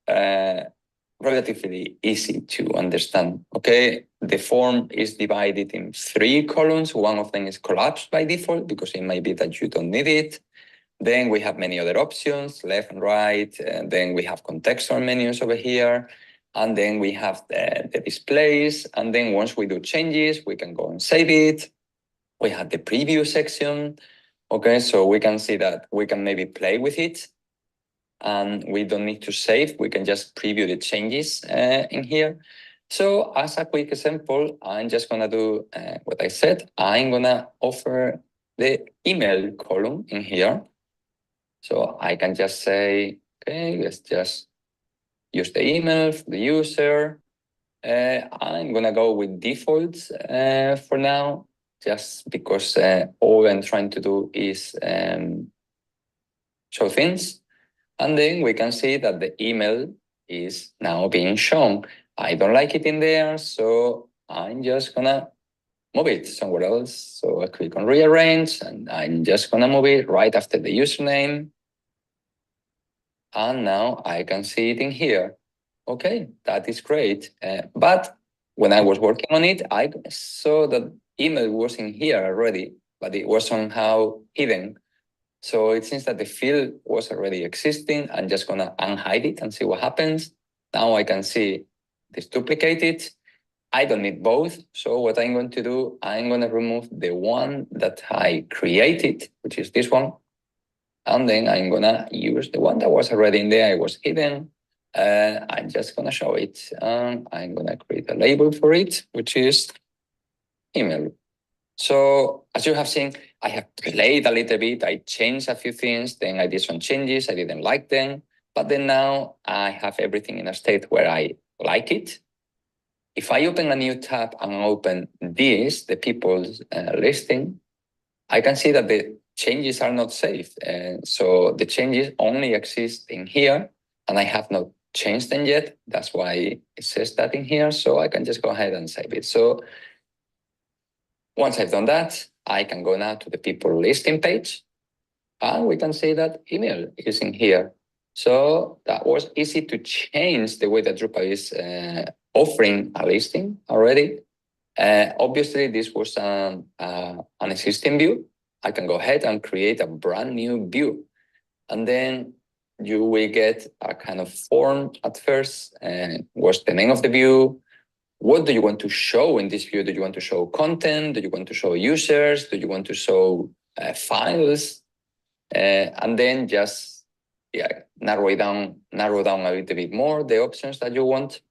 relatively easy to understand, okay? The form is divided in 3 columns. One of them is collapsed by default because it might be that you don't need it. Then we have many other options, left and right. And then we have contextual menus over here. And then we have the displays. And then once we do changes, we can go and save it. We have the preview section. Okay, so we can see that we can maybe play with it. And we don't need to save. We can just preview the changes in here. So as a quick example, I'm just gonna do what I said. I'm gonna offer the email column in here. So I can just say, okay, let's just use the email for the user. I'm gonna go with defaults for now, just because all I'm trying to do is show things. And then we can see that the email is now being shown. I don't like it in there, so I'm just gonna move it somewhere else. So I click on rearrange, and I'm just gonna move it right after the username. And now I can see it in here. Okay, that is great. But when I was working on it, I saw that email was in here already, but it was somehow hidden. So it seems that the field was already existing. I'm just gonna unhide it and see what happens. Now I can see this duplicated. I don't need both. So what I'm going to do, I'm gonna remove the one that I created, which is this one. And then I'm gonna use the one that was already in there. It was hidden. I'm just gonna show it. I'm gonna create a label for it, which is email. So as you have seen, I have played a little bit. I changed a few things. Then I did some changes. I didn't like them. But then now I have everything in a state where I like it. If I open a new tab and open this, the people's listing, I can see that the changes are not saved. So the changes only exist in here, and I have not changed them yet. That's why it says that in here. So I can just go ahead and save it. So once I've done that, I can go now to the people listing page, and we can see that email is in here. So that was easy to change the way that Drupal is offering a listing already. Obviously, this was an existing view. I can go ahead and create a brand new view. And then you will get a kind of form at first. What's the name of the view? what do you want to show in this view? Do you want to show content? Do you want to show users? Do you want to show files? And then just narrow down a little bit more the options that you want.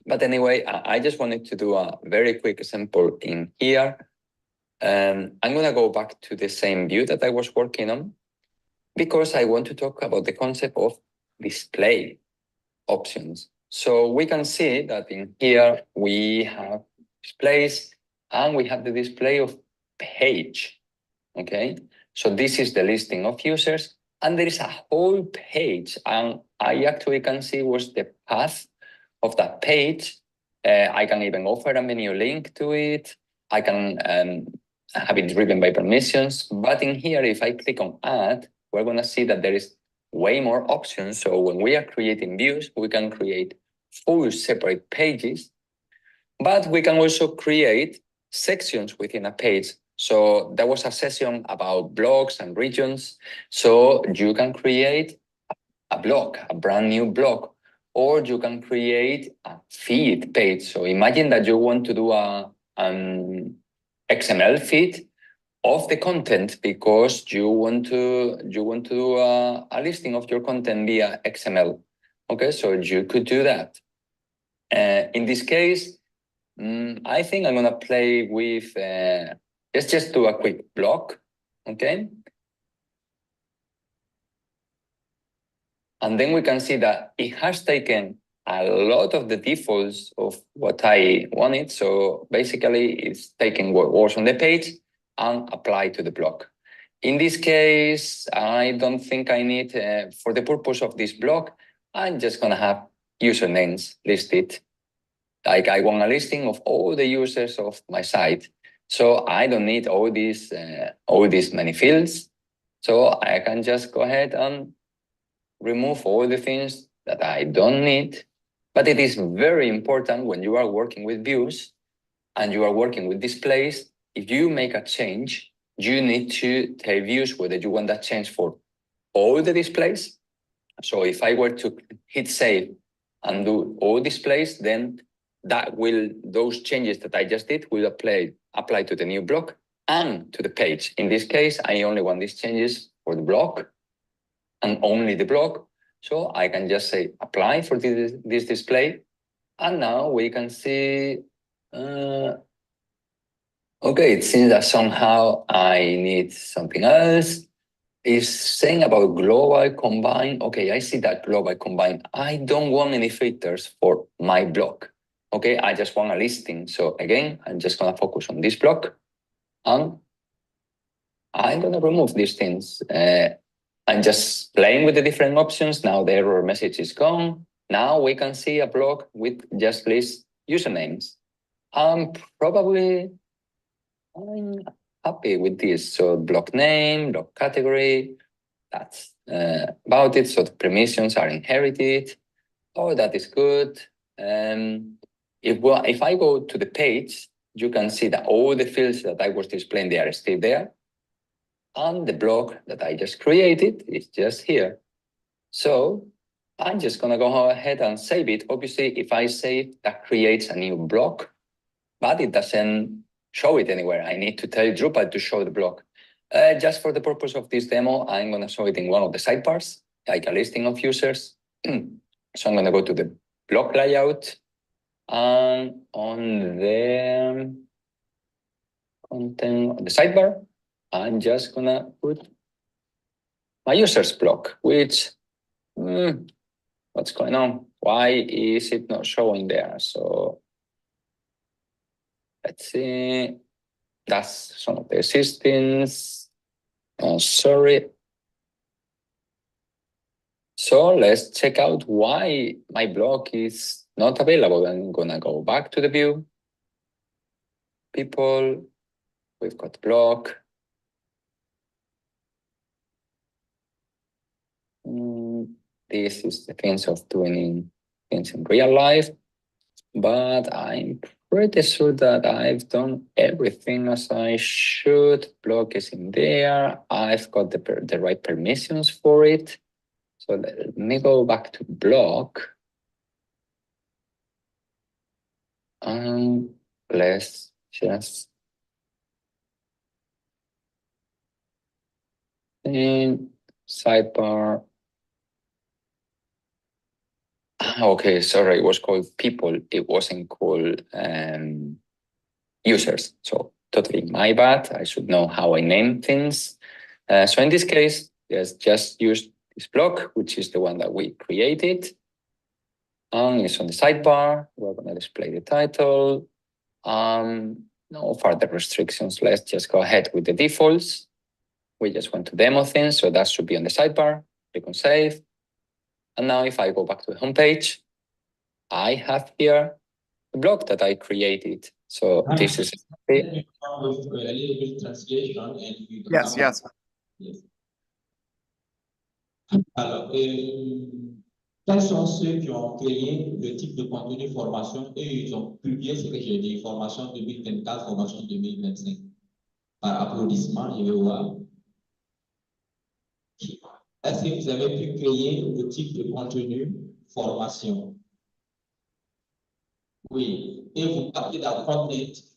But anyway, I just wanted to do a very quick example in here. I'm going to go back to the same view that I was working on, because I want to talk about the concept of display options. So we can see that in here we have displays and we have the display of page. Okay, so this is the listing of users, and there is a whole page, and I actually can see what's the path of that page. I can even offer a menu link to it. I can have it driven by permissions. But in here, if I click on add, we're going to see that there is way more options. So when we are creating views, we can create full separate pages, but we can also create sections within a page. So there was a session about blogs and regions. So you can create a blog, a brand new blog, or you can create a feed page. So imagine that you want to do an XML feed of the content because you want to do a listing of your content via XML. Okay, so you could do that. In this case, I think I'm gonna play with. Let's just do a quick block. Okay. And then we can see that it has taken a lot of the defaults of what I wanted. So basically, it's taking what was on the page and apply to the block. In this case, I don't think I need, for the purpose of this block, I'm just gonna have usernames listed. Like I want a listing of all the users of my site. So I don't need all these many fields. So I can just go ahead and remove all the things that I don't need. But it is very important when you are working with views and you are working with displays, if you make a change, you need to tell views whether you want that change for all the displays. So if I were to hit save and do all displays, then those changes that I just did will apply to the new block and to the page. In this case, I only want these changes for the block and only the block. So I can just say apply for this display. And now we can see, okay, it seems that somehow I need something else. It's saying about global combine. Okay, I see that global combine. I don't want any filters for my block. Okay, I just want a listing. So again, I'm just gonna focus on this block and I'm gonna remove these things. I'm just playing with the different options. Now the error message is gone. Now we can see a block with just list usernames. I'm happy with this. So block name, block category, that's about it. So the permissions are inherited. Oh, that is good. If I go to the page, you can see that all the fields that I was displaying, they are still there. And the block that I just created is just here. So I'm just gonna go ahead and save it. Obviously, if I save, that creates a new block, but it doesn't show it anywhere. I need to tell Drupal to show the block. Just for the purpose of this demo, I'm gonna show it in one of the sidebars, like a listing of users. So I'm gonna go to the block layout, and on the content on the sidebar, I'm just gonna put my users block, which, what's going on? Why is it not showing there? So let's see, that's some of the assistants. Oh, sorry. So let's check out why my block is not available. I'm gonna go back to the view. People, we've got block. This is the things of doing things in real life, but I'm pretty sure that I've done everything as I should. Block is in there. I've got the right permissions for it. So let me go back to block. Let's just in sidebar. Okay, sorry, it was called people. It wasn't called users. So totally my bad. I should know how I name things. So in this case, yes, just use this block, which is the one that we created. And it's on the sidebar. We're going to display the title. No further restrictions. Let's just go ahead with the defaults. We just want to demo things, so that should be on the sidebar. Click on save. And now if I go back to the homepage, I have here the block that I created. So this is a little bit translation and you Yes, yes. Yes. Alors, quels sont ceux qui ont créé le type de contenu formation et ils ont publié ce que j'ai dit, formation 2024, formation 2025. Par applaudissement, je vais voir. Est-ce que vous avez pu créer le type de contenu formation? Oui. Et vous partez dans content,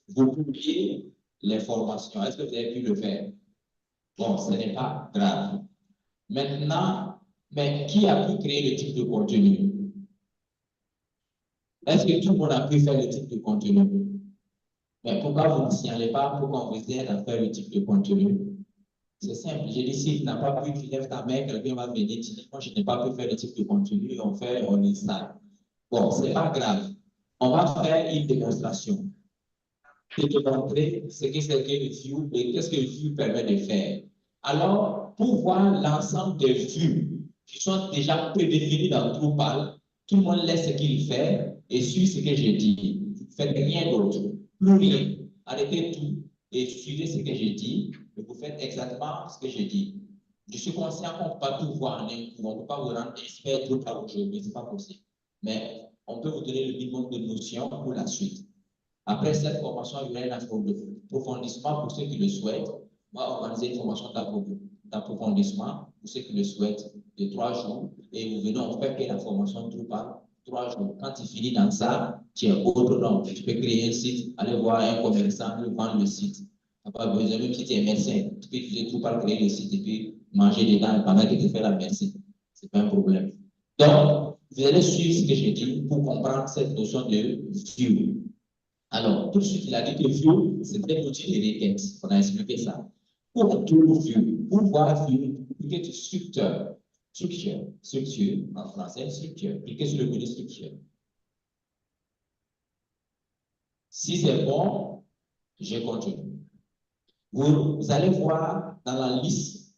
vous publiez les formations. Est-ce que vous avez pu le faire? Bon, ce n'est pas grave. Maintenant, mais qui a pu créer le type de contenu? Est-ce que tout le monde a pu faire le type de contenu? Mais pourquoi vous ne signalez pas pour qu'on vous aide à faire le type de contenu? C'est simple. J'ai dit, si tu n'as pas pu, tu lèves ta main, quelqu'un va venir, tu dis, moi, je n'ai pas pu faire le type de contenu, on installe. Bon, ce n'est pas grave. On va faire une démonstration. Je vais te montrer ce que c'est que le view et qu'est-ce que le view permet de faire. Alors, pour voir l'ensemble des vues qui sont déjà prédéfinis dans Drupal, tout le monde laisse ce qu'il fait et suit ce que j'ai dit. Vous ne faites rien d'autre, plus rien. Arrêtez tout et suivez ce que j'ai dit et vous faites exactement ce que j'ai dit. Je suis conscient qu'on ne peut pas tout voir en un coup, on ne peut pas vous rendre expert Drupal aujourd'hui, ce n'est pas possible. Mais on peut vous donner le minimum de notions pour la suite. Après cette formation, il y aura un approfondissement pour ceux qui le souhaitent. On va organiser une formation d'approfondissement pour ceux qui le souhaitent de 3 jours. Et vous venez, on fait que la formation Drupal, 3 jours. Quand tu finis dans ça, tu es autonome. Tu peux créer un site, aller voir un commerçant, lui vendre le site. Tu n'as pas besoin, même si tu es médecin, tu peux utiliser Drupal, créer le site et puis manger dedans pendant que tu fais la médecine. Ce n'est pas un problème. Donc, vous allez suivre ce que j'ai dit pour comprendre cette notion de view. Alors, tout de suite, il a dit que view, c'était l'outil de requête. On a expliqué ça. Pour on trouve view, pour voir view, cliquez sur structure. Structure, en français, structure. Cliquez sur le menu structure. Si c'est bon, je continue. Vous allez voir dans la liste,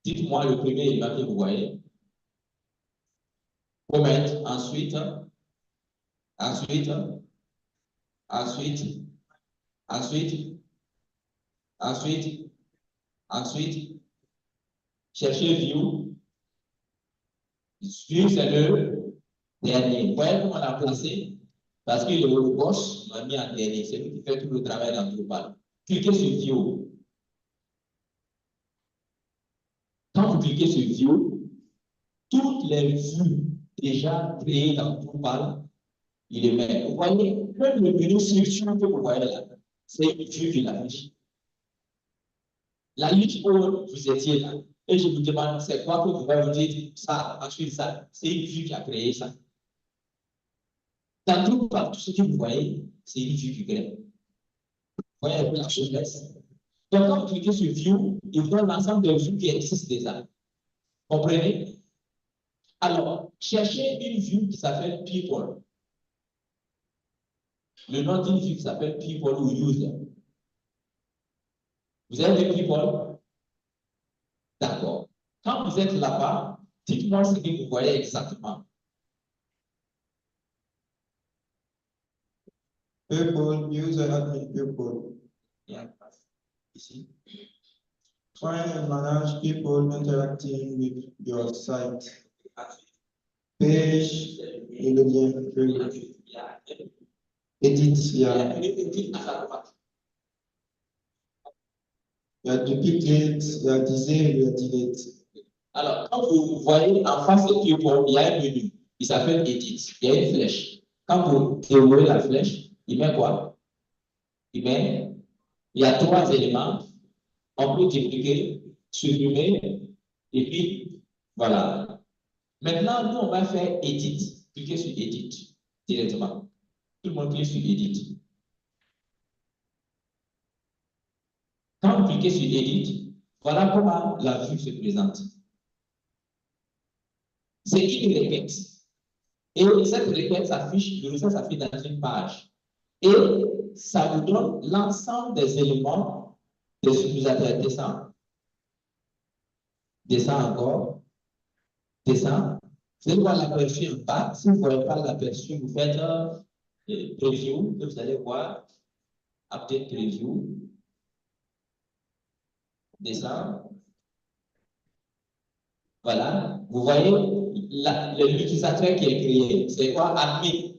dites-moi le premier élément que vous voyez. Comment, ensuite, cherchez view. View, c'est le dernier. Vous voyez comment on l'a placé? Parce que le gauche m'a mis en dernier. C'est lui qui fait tout le travail dans Drupal. Cliquez sur view. Quand vous cliquez sur view, toutes les vues déjà créées dans Drupal, il les met. Vous voyez, même le menu structure que vous voyez là, c'est une vue qui l'affiche. La liste où vous étiez là, et je vous demande, c'est quoi que vous voyez, vous dites ça, ensuite ça, c'est une vue qui a créé ça. Dans Drupal, tout ce que vous voyez, c'est une vue qui crée. Vous voyez un peu la chose. Donc, quand vous cliquez sur View, il vous donne l'ensemble des vues qui existent déjà. Comprenez? Alors, cherchez une vue qui s'appelle People. Le nom d'une vue qui s'appelle People ou User. Vous avez des People? D'accord. Quand vous êtes là-bas, dites-moi ce que vous voyez exactement. People, user admin people. Yeah. Ici. Find and manage people interacting with your site. Page, et le lien. Edit, il y a duplicate, il y a disable, il y a delete. Alors, quand vous voyez en face de People, il y a un menu. Il s'appelle Edit. Il y a une flèche. Quand vous déroulez la flèche, il met quoi? Il y a 3 éléments. On peut dupliquer, supprimer, et puis voilà. Maintenant, nous, on va faire Edit. Cliquez sur Edit directement. Tout le monde clique sur Edit. Quand vous cliquez sur Edit, voilà comment la vue se présente. C'est une requête. Et cette requête s'affiche, le résultat s'affiche dans une page. Et ça vous donne l'ensemble des éléments des utilisateurs. Descend encore. Descend. Vous allez voir l'aperçu en bas. Si vous ne voyez pas l'aperçu, vous faites preview. Et vous allez voir update preview. Descend. Voilà. Vous voyez l'utilisateur qui est créé. C'est quoi? Admin.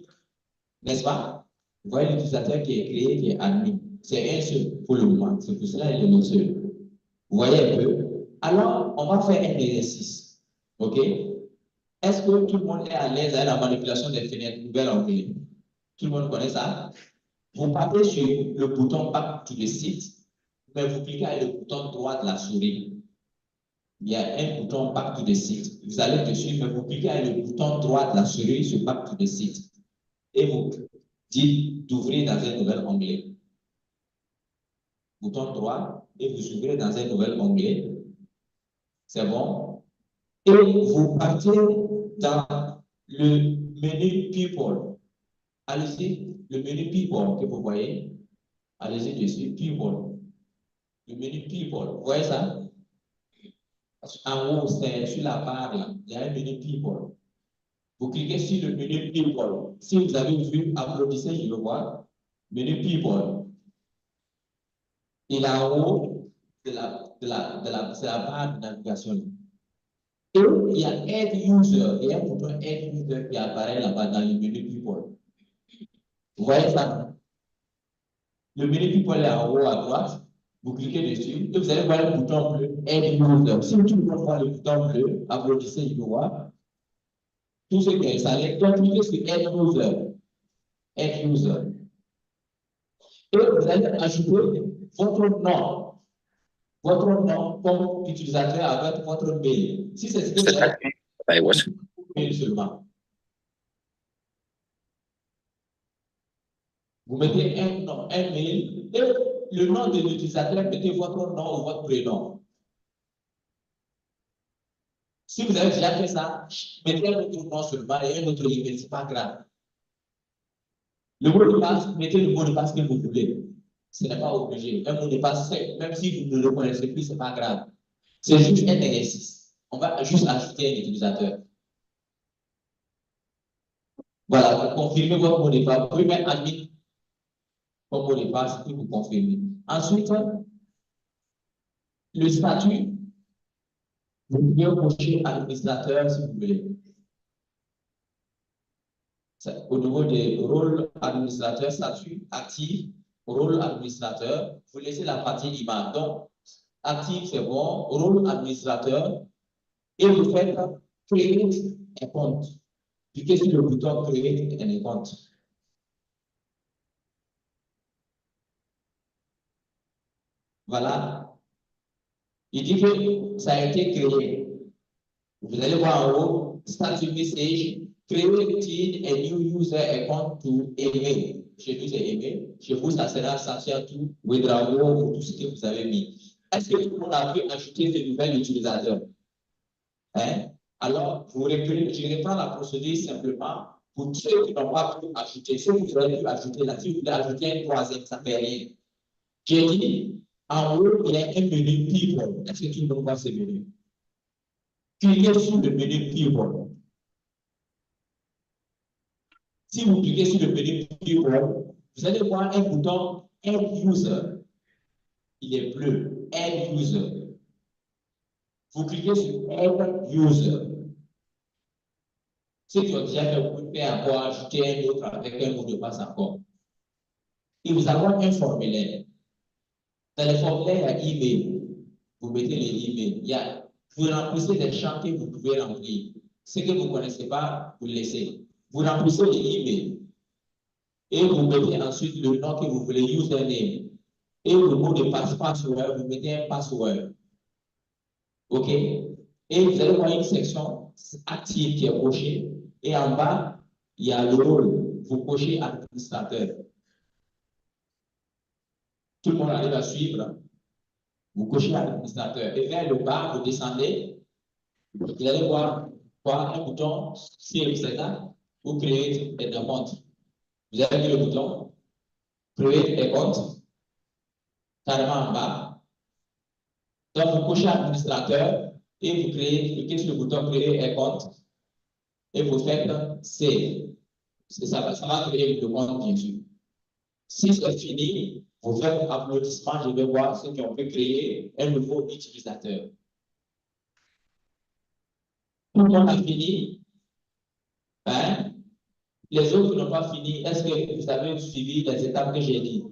N'est-ce pas? Vous voyez l'utilisateur qui est créé, qui est admin. C'est un seul pour le moment. C'est pour cela qu'il est le seul. Vous voyez un peu? Alors, on va faire un exercice. OK? Est-ce que tout le monde est à l'aise avec la manipulation des fenêtres nouvelles en anglais? Tout le monde connaît ça? Vous partez sur le bouton Back to the site, mais vous cliquez avec le bouton droit de la souris. Il y a un bouton Back to the site. Vous allez dessus, mais vous cliquez avec le bouton droit de la souris sur Back to the site. Et vous dites d'ouvrir dans un nouvel onglet. Bouton droit, et vous ouvrez dans un nouvel onglet. C'est bon? Et vous partez dans le menu People. Allez-y, le menu People que vous voyez. Allez-y dessus, People. Le menu People, vous voyez ça? En haut, c'est sur la barre là, il y a un menu People. Vous cliquez sur le menu People. Si vous avez vu, applaudissez, je le vois. Menu People. Il est en haut de la barre de navigation. Et il y a Add User, il y a un bouton Add User qui apparaît là-bas dans le menu People. Vous voyez ça? Le menu People est en haut à droite. Vous cliquez dessus et vous allez voir le bouton bleu Add User. Si tout le monde voit le bouton bleu, applaudissez, je le vois. Tout ce qui est installé, donc cliquez sur Add User. Add User. Et vous allez ajouter votre nom. Votre nom comme utilisateur avec votre mail. Si c'est ce que vous avez, mail seulement. Vous mettez un nom, un mail, et le nom de l'utilisateur, mettez votre nom ou votre prénom. Si vous avez déjà fait ça, mettez un autre nom seulement et un autre email, ce n'est pas grave. Le mot de passe, mettez le mot de passe que vous voulez. Ce n'est pas obligé. Un mot de passe, même si vous ne le connaissez plus, ce n'est pas grave. C'est juste un exercice. On va juste ajouter un utilisateur. Voilà, vous confirmez votre mot de passe. Vous pouvez mettre admin comme mot de passe et vous confirmez. Ensuite, le statut, vous pouvez cocher administrateur si vous voulez. Au niveau des rôles administrateur, statut, actif, rôle administrateur, vous laissez la partie image. Donc, actif, c'est bon, rôle administrateur, et vous faites créer un compte. Cliquez sur le bouton créer un compte. Voilà. Il dit que ça a été créé. Vous allez voir en haut, statut message, creating a new user account to email. Chez nous, c'est email. Chez vous, ça sera statut tout, Wedrago, ou tout ce que vous avez mis. Est-ce que tout le monde a pu ajouter de nouveaux utilisateurs? Hein? Alors, je reprends la procédure simplement pour ceux qui n'ont pas pu ajouter. Ceux qui auraient pu ajouter là, si vous voulez ajouter un troisième, ça ne fait rien. J'ai dit, en haut, il y a un menu People. Est-ce que tout le monde voit ce menu? Cliquez sur le menu People. Si vous cliquez sur le menu People, vous allez voir un bouton Add User. Il est bleu. Add User. Vous cliquez sur Add User. Ceux qui ont déjà fait, vous pouvez encore ajouter un autre avec un mot de passe encore. Et vous avez un formulaire. Dans le formulaire, il y a email. Vous mettez les emails. Vous remplissez des champs que vous pouvez remplir. Ce que vous ne connaissez pas, vous laissez. Vous remplissez les emails. Et vous mettez ensuite le nom que vous voulez, username. Et le mot de password, vous mettez un password. OK? Et vous allez voir une section active qui est cochée. Et en bas, il y a le rôle. Vous cochez administrateur. Tout le monde arrive à suivre. Vous cochez administrateur. Et vers le bas, vous descendez. Vous allez voir un bouton Save Setup ou créer un compte. Vous avez mis le bouton Create a compte carrément en bas. Donc, vous cochez administrateur et vous cliquez sur le bouton Créer un compte et vous faites Save. Ça va créer le compte, bien sûr. Si c'est fini, vous faites applaudissement. Je vais voir ceux qui ont pu créer un nouveau utilisateur. Tout le monde a fini. Hein? Les autres qui n'ont pas fini, est-ce que vous avez suivi les étapes que j'ai dit?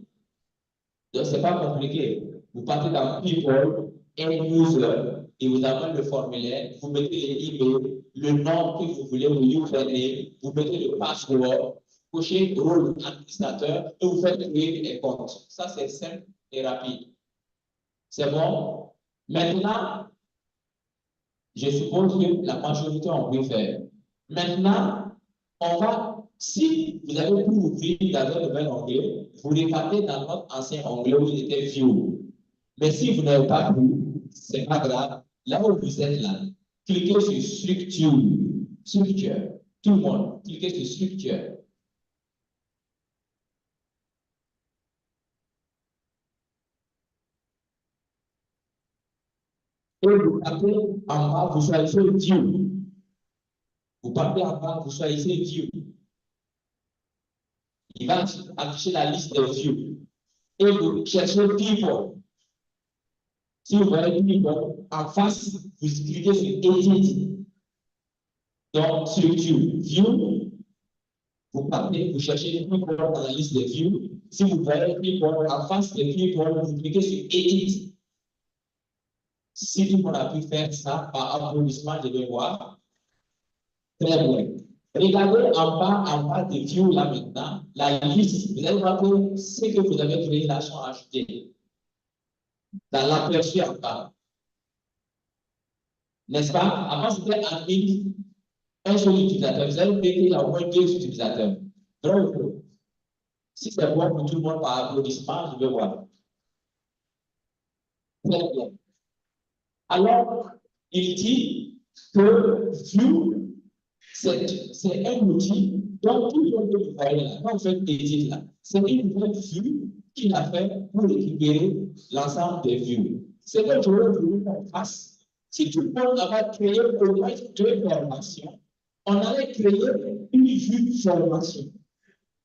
Donc, ce n'est pas compliqué. Vous partez dans People, End User, et vous avez le formulaire, vous mettez les emails, le nom que vous voulez, le username, vous mettez le password, cochez le rôle administrateur et vous faites créer un compte. Ça, c'est simple et rapide. C'est bon? Maintenant, je suppose que la majorité ont pu faire. Maintenant, on va, si vous avez pu ouvrir dans un nouvel onglet, vous regardez dans notre ancien onglet où il était View. Mais si vous n'avez pas pu, ce n'est pas grave. Là où vous êtes là, cliquez sur Structure. Structure. Tout le monde, cliquez sur Structure. Et vous partez en bas, vous choisissez View. Vous partez en bas, vous choisissez View. Il va afficher la liste des views. Et vous cherchez People. Si vous voyez People, en face, vous cliquez sur Edit. Donc, Structure, View. Vous partez, vous cherchez People dans la liste des views. Si vous voyez People, en face des People, vous cliquez sur Edit. Si tout le monde a pu faire ça par applaudissement, je vais voir. Très bien. Regardez en bas des views là maintenant, la liste. Vous allez voir que ce que vous avez créé là sont ajoutés. Dans l'aperçu en bas. N'est-ce pas? Avant, c'était admin, un seul utilisateur. Vous allez créer qu'il y a au moins 2 utilisateurs. Donc, si c'est bon pour tout le monde par applaudissement, je vais voir. Très bien. Alors, il dit que View, c'est un outil dont tout le monde peut voir là. Quand vous faites edit là, c'est une nouvelle vue qu'il a fait pour récupérer l'ensemble des vues. C'est que je veux voulu qu'on fasse. Si tout le monde avait créé au moins 2 formations, on allait créer une vue formation.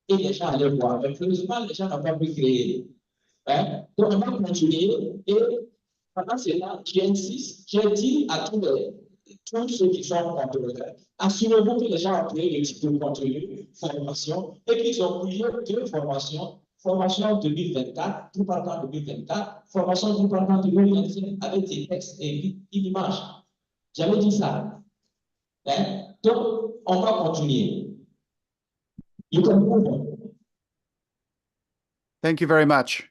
Et les gens allaient voir. Mais heureusement, les gens n'ont pas pu créer. Hein? Donc, on va continuer. Et pendant cela, j'insiste, j'ai dit à tous ceux qui sont contrôleurs, assurez-vous que les gens ont créé le type de contenu, formation, et qu'ils ont créé 2 formations. Formation 2024, Drupal 2024, formation Drupal 2025, avec des textes et une image. J'avais dit ça. Hein? Donc, on va continuer. You can move on. Thank you very much.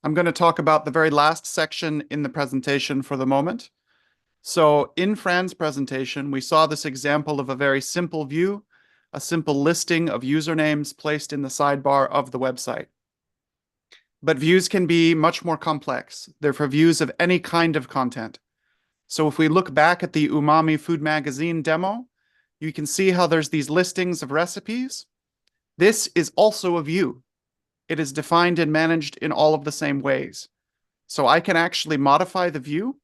I'm going to talk about the very last section in the presentation for the moment. So in Fran's presentation, we saw this example of a very simple view, a simple listing of usernames placed in the sidebar of the website. But views can be much more complex. They're for views of any kind of content. So if we look back at the Umami Food Magazine demo, you can see how there's these listings of recipes. This is also a view. It is defined and managed in all of the same ways. So I can actually modify the view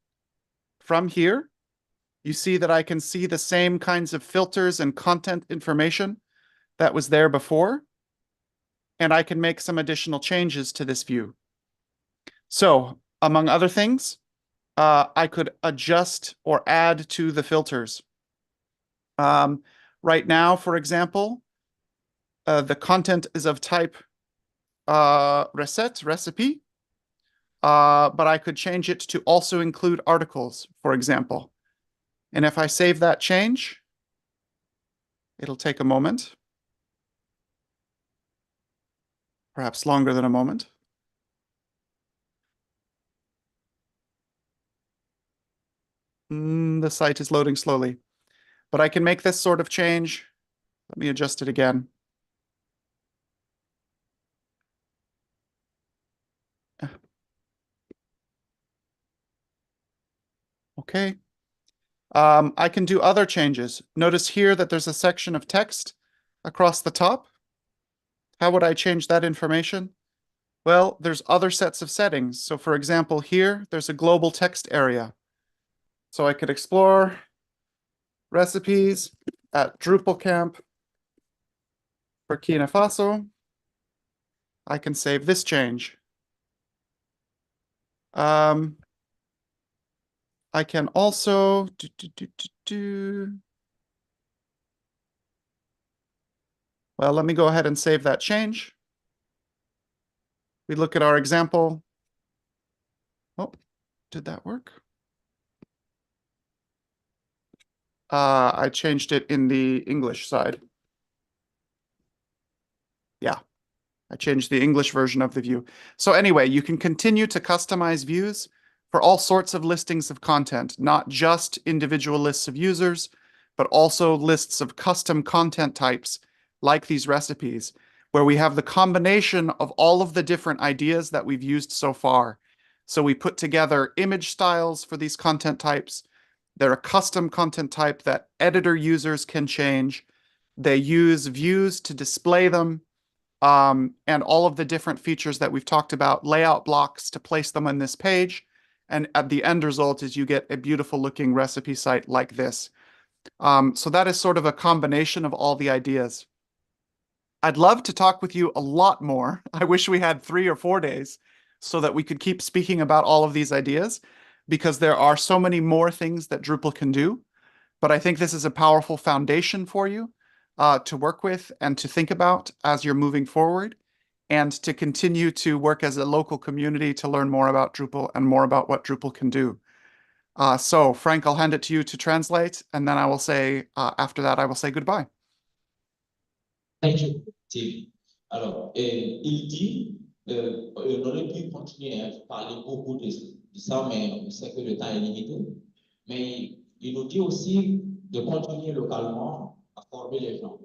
from here. You see that I can see the same kinds of filters and content information that was there before. And I can make some additional changes to this view. So, among other things, I could adjust or add to the filters. Right now, for example, the content is of type recipe, but I could change it to also include articles, for example. And if I save that change, it'll take a moment. perhaps longer than a moment. The site is loading slowly, but I can make this sort of change. Let me adjust it again. Okay. I can do other changes. Notice here that there's a section of text across the top. How would I change that information? Well, there's other sets of settings. So for example, here, there's a global text area. So I could explore recipes at Drupal camp Burkina Faso. I can save this change. I can also Well, let me go ahead and save that change. We look at our example. Oh, did that work? I changed it in the English side. Yeah, I changed the English version of the view. So anyway, you can continue to customize views for all sorts of listings of content, not just individual lists of users, but also lists of custom content types like these recipes, where we have the combination of all of the different ideas that we've used so far. So we put together image styles for these content types. They're a custom content type that editor users can change. They use views to display them, and all of the different features that we've talked about, layout blocks to place them on this page. And at the end result is you get a beautiful looking recipe site like this. So that is sort of a combination of all the ideas. I'd love to talk with you a lot more. I wish we had 3 or 4 days so that we could keep speaking about all of these ideas, because there are so many more things that Drupal can do. But I think this is a powerful foundation for you to work with and to think about as you're moving forward, and to continue to work as a local community to learn more about Drupal and more about what Drupal can do. So Frank, I'll hand it to you to translate, and then I will say, after that, I will say goodbye. Thank you, Tim. Alors, il dit, on aurait pu continuer à parler beaucoup de ça, mais on sait que le temps est limité. Mais il nous dit aussi de continuer localement à former les gens,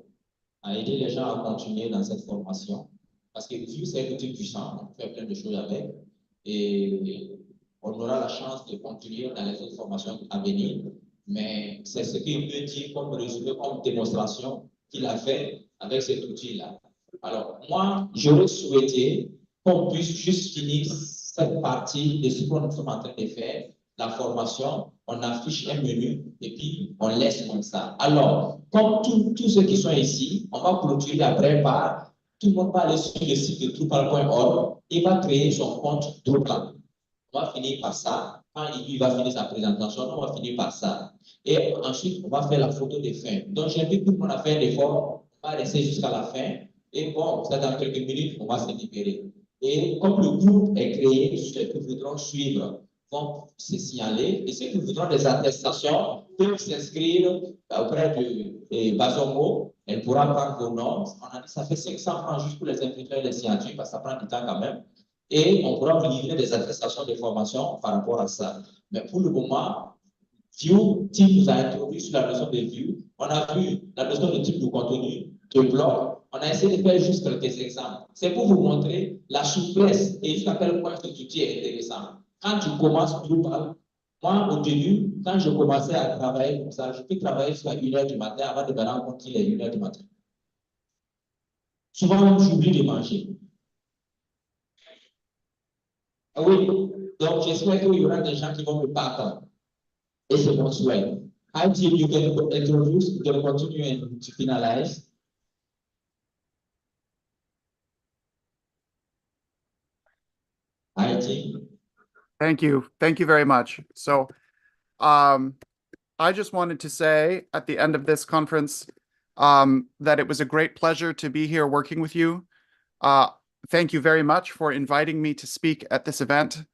à aider les gens à continuer dans cette formation. Parce que vu c'est un outil puissant, on fait plein de choses avec, et on aura la chance de continuer dans les autres formations à venir. Mais c'est ce qu'il peut dire comme résumé, comme démonstration qu'il a fait avec cet outil-là. Alors, moi, j'aurais souhaité qu'on puisse juste finir cette partie de ce que nous sommes en train de faire, la formation, on affiche un menu et puis on laisse comme ça. Alors, comme tous ceux qui sont ici, on va clôturer après par, tout le monde va aller sur le site de Drupal.org et va créer son compte Drupal. On va finir par ça. Quand il va finir sa présentation, on va finir par ça. Et ensuite, on va faire la photo de fin. Donc, j'invite tout le monde à faire l'effort. On va rester jusqu'à la fin. Et bon, ça dans quelques minutes, on va se libérer. Et comme le groupe est créé, ceux qui voudront suivre vont se signaler. Et ceux qui voudront des attestations peuvent s'inscrire auprès de Bazomo. Elle pourra prendre vos noms. On a dit ça fait 500 francs juste pour les imprimeurs et les signatures, parce que ça prend du temps quand même. Et on pourra vous livrer des attestations de formation par rapport à ça. Mais pour le moment, View, Tim nous a introduit sur la notion de View. On a vu la notion de type de contenu, de blog. On a essayé de faire juste quelques exemples. C'est pour vous montrer la souplesse et jusqu'à quel point cet outil est intéressant. Quand tu commences Drupal, moi, au début, quand je commençais à travailler comme ça, je peux travailler jusqu'à 1h du matin avant de me rendre compte qu'il est 1h du matin. Souvent, j'oublie de manger. Ah oui, donc j'espère qu'il y aura des gens qui vont me pardonner. Et c'est mon souhait. Hi, Tim, you can introduce, you can continue and to finalize. Hi, Tim. Thank you. Thank you very much. So, I just wanted to say at the end of this conference that it was a great pleasure to be here working with you. Thank you very much for inviting me to speak at this event.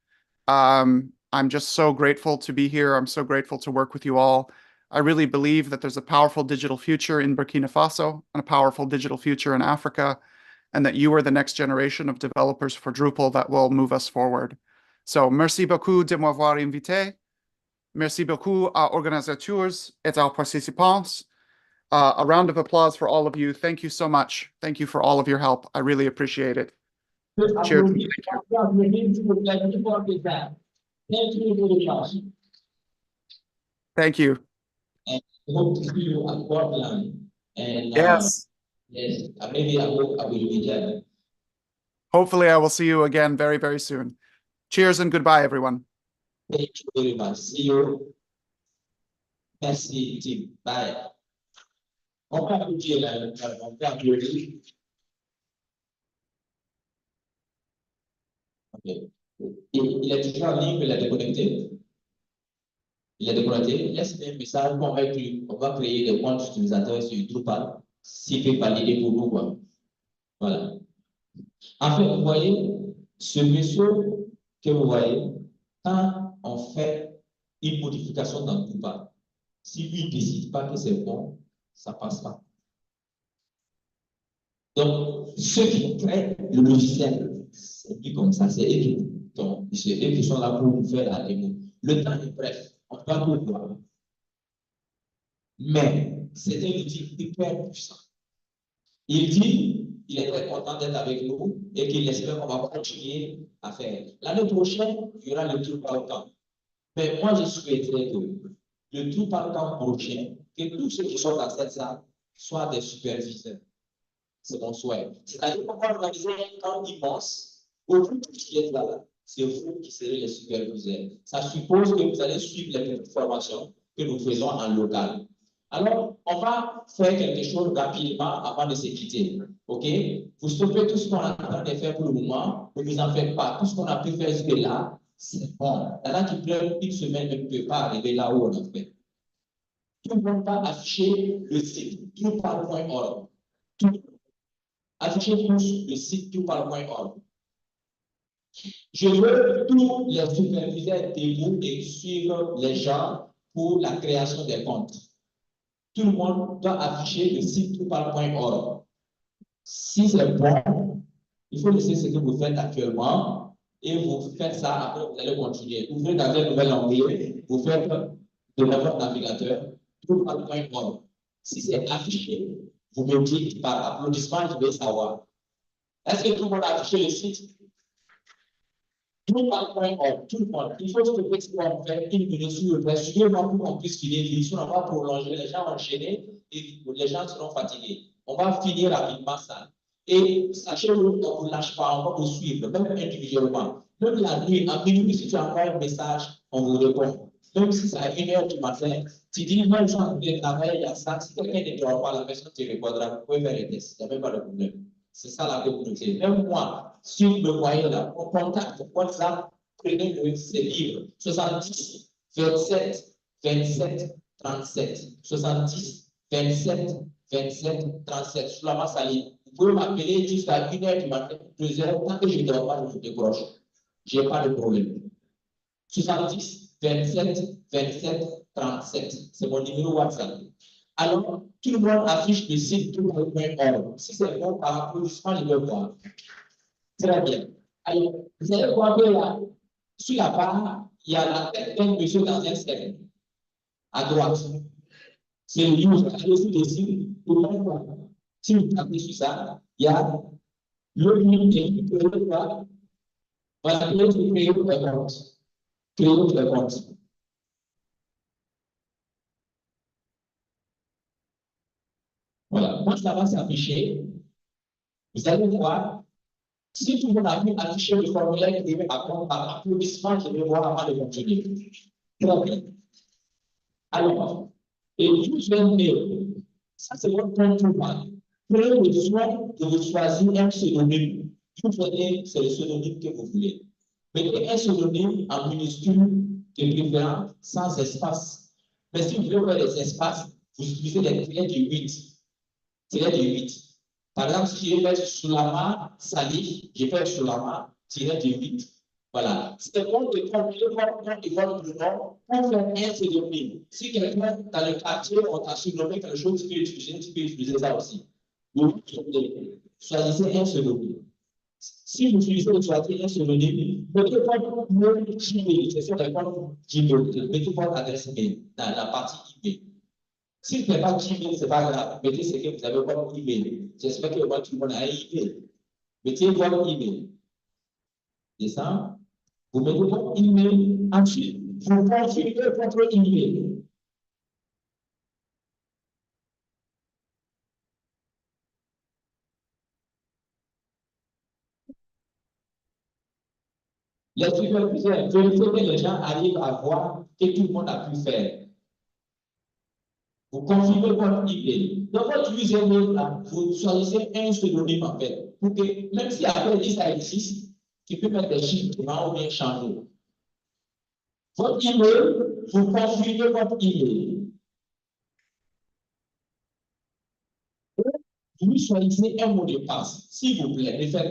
I'm just so grateful to be here. I'm so grateful to work with you all. I really believe that there's a powerful digital future in Burkina Faso and a powerful digital future in Africa. and that you are the next generation of developers for Drupal that will move us forward. So, merci beaucoup de m'avoir invité. Merci beaucoup aux organisateurs et aux participants. A round of applause for all of you. Thank you so much. Thank you for all of your help. I really appreciate it. Cheers. Thank you very much. Thank you. And I hope to see you at Portland. And Yes. yes, maybe I hope I will be there. Hopefully, I will see you again very, very soon. Cheers and goodbye, everyone. Thank you very much. See you. Merci, team. Bye. On peut applaudir là, on peut applaudir. Ok. Il est toujours en ligne, mais il a déconnecté. Il est déconnecté. Laisse-moi un message, on va créer des comptes utilisateurs sur Drupal, s'il peut valider pour nous, quoi. Voilà. En fait, vous voyez, ce monsieur que vous voyez, quand on fait une modification dans Drupal, si lui ne décide pas que c'est bon, ça ne passe pas. Donc, ceux qui créent le logiciel, c'est dit comme ça, c'est eux qui sont là pour vous faire la démo. Le temps est bref, on ne peut pas tout voir. Mais c'est un outil hyper puissant. Il dit, il est très content d'être avec nous et qu'il espère qu'on va continuer à faire. L'année prochaine, il y aura le Drupal Camp. Mais moi, je souhaiterais que le Drupal Camp prochain, que tous ceux qui sont dans cette salle soient des superviseurs. C'est mon souhait. C'est-à-dire qu'on va organiser un camp immense où tout ce qui est là, c'est vous qui serez les superviseurs. Ça suppose que vous allez suivre les formations que nous faisons en local. Alors, on va faire quelque chose rapidement avant de se quitter. OK? Vous stoppez tout ce qu'on est en train de faire pour le moment, ne vous en faites pas. Tout ce qu'on a pu faire jusque-là, c'est bon. Il y en a qui pleurent une semaine ne peut pas arriver là où on a fait. Tout le monde va afficher le site drupal.org. Affichez tous le site drupal.org. Je veux tous les superviseurs debout et suivre les gens pour la création des comptes. Tout le monde doit afficher le site drupal.org. Si c'est bon, il faut laisser ce que vous faites actuellement et vous faites ça, après vous allez continuer. Vous faites dans un nouvel onglet, vous faites de votre navigateur drupal.org. Si c'est affiché, vous me dites par applaudissement, je veux savoir. Est-ce que tout le monde a affiché le site? Drupal.org, tout le monde. Il faut que vous fassiez une minute sur le reste, suivez-moi pour qu'on puisse finir l'émission. On va prolonger, les gens enchaîner et les gens seront fatigués. On va finir rapidement ça. Et sachez-le, on ne vous lâche pas, on va vous suivre, même individuellement. Même la nuit, à minuit, si tu envoies un message, on vous répond. Même si c'est à 1h du matin, tu dis, moi, je suis en train de travailler, il y a ça. Si quelqu'un ne dort pas, la personne te répondra, vous pouvez faire les tests, il n'y a même pas de problème. C'est ça la communauté. Même moi, si vous me voyez là, on contacte WhatsApp, prenez-le, c'est libre. 70 27 27 37. 70 27 27 37. Sur la masse à ligne. Vous pouvez m'appeler jusqu'à 1h du matin, 2h. Tant que je ne dors pas, je décroche. Je n'ai pas de problème. 70 27 27 37. C'est mon numéro WhatsApp. Alors, tout le monde affiche le site drupal.org. Si c'est bon, par applaudissement, je vais voir. Très bien. Alors, vous allez voir que là, sur la barre, il y a la tête d'un monsieur dans un cercle. À droite. C'est le user. Allez-y dessus. Tout le monde voit. Si vous tapez sur ça, il y a le lien qui peut le voir. Voilà, créer votre compte. Créer votre compte. Voilà, quand ça va s'afficher, vous allez voir, si tout le monde a pu afficher le formulaire qui est par applaudissement, je vais voir avant de continuer. Très bien. Alors, et user, ça c'est votre compte Drupal. Prenez le soin de vous choisir un pseudonyme. Vous prenez, c'est le pseudonyme que vous voulez. Mettez un pseudonyme en minuscule, de préférence, sans espace. Mais si vous voulez faire des espaces, vous utilisez les traits de 8. Tiret de 8. Par exemple, si je fais Sulama Salif, je fais Sulama tiret de 8. Voilà. C'est bon de combiner votre nom et votre nom pour faire un pseudonyme. Si quelqu'un dans le quartier, on t'a surnommé quelque chose, tu peux utiliser ça aussi. choisissez un pseudonyme. Si vous utilisez un pseudonyme, mettez votre Gmail, c'est sur les comptes Gmail, mettez votre adresse email dans la partie email. Si ce n'est pas Gmail, ce n'est pas grave. Mettez ce que vous avez comme email. J'espère que tout le monde a un email. Mettez votre email. C'est ça. Vous mettez votre email. Ensuite, vous configurez votre email. Les superviseurs, vérifiez que les gens arrivent à voir que tout le monde a pu faire. Vous configurez votre email. Dans votre username, là, vous choisissez un pseudonyme en fait. Pour que, même si après il dit ça existe, tu peux mettre des chiffres devant ou bien changer. Votre email, vous configurez votre email. Vous choisissez un mot de passe, s'il vous plaît.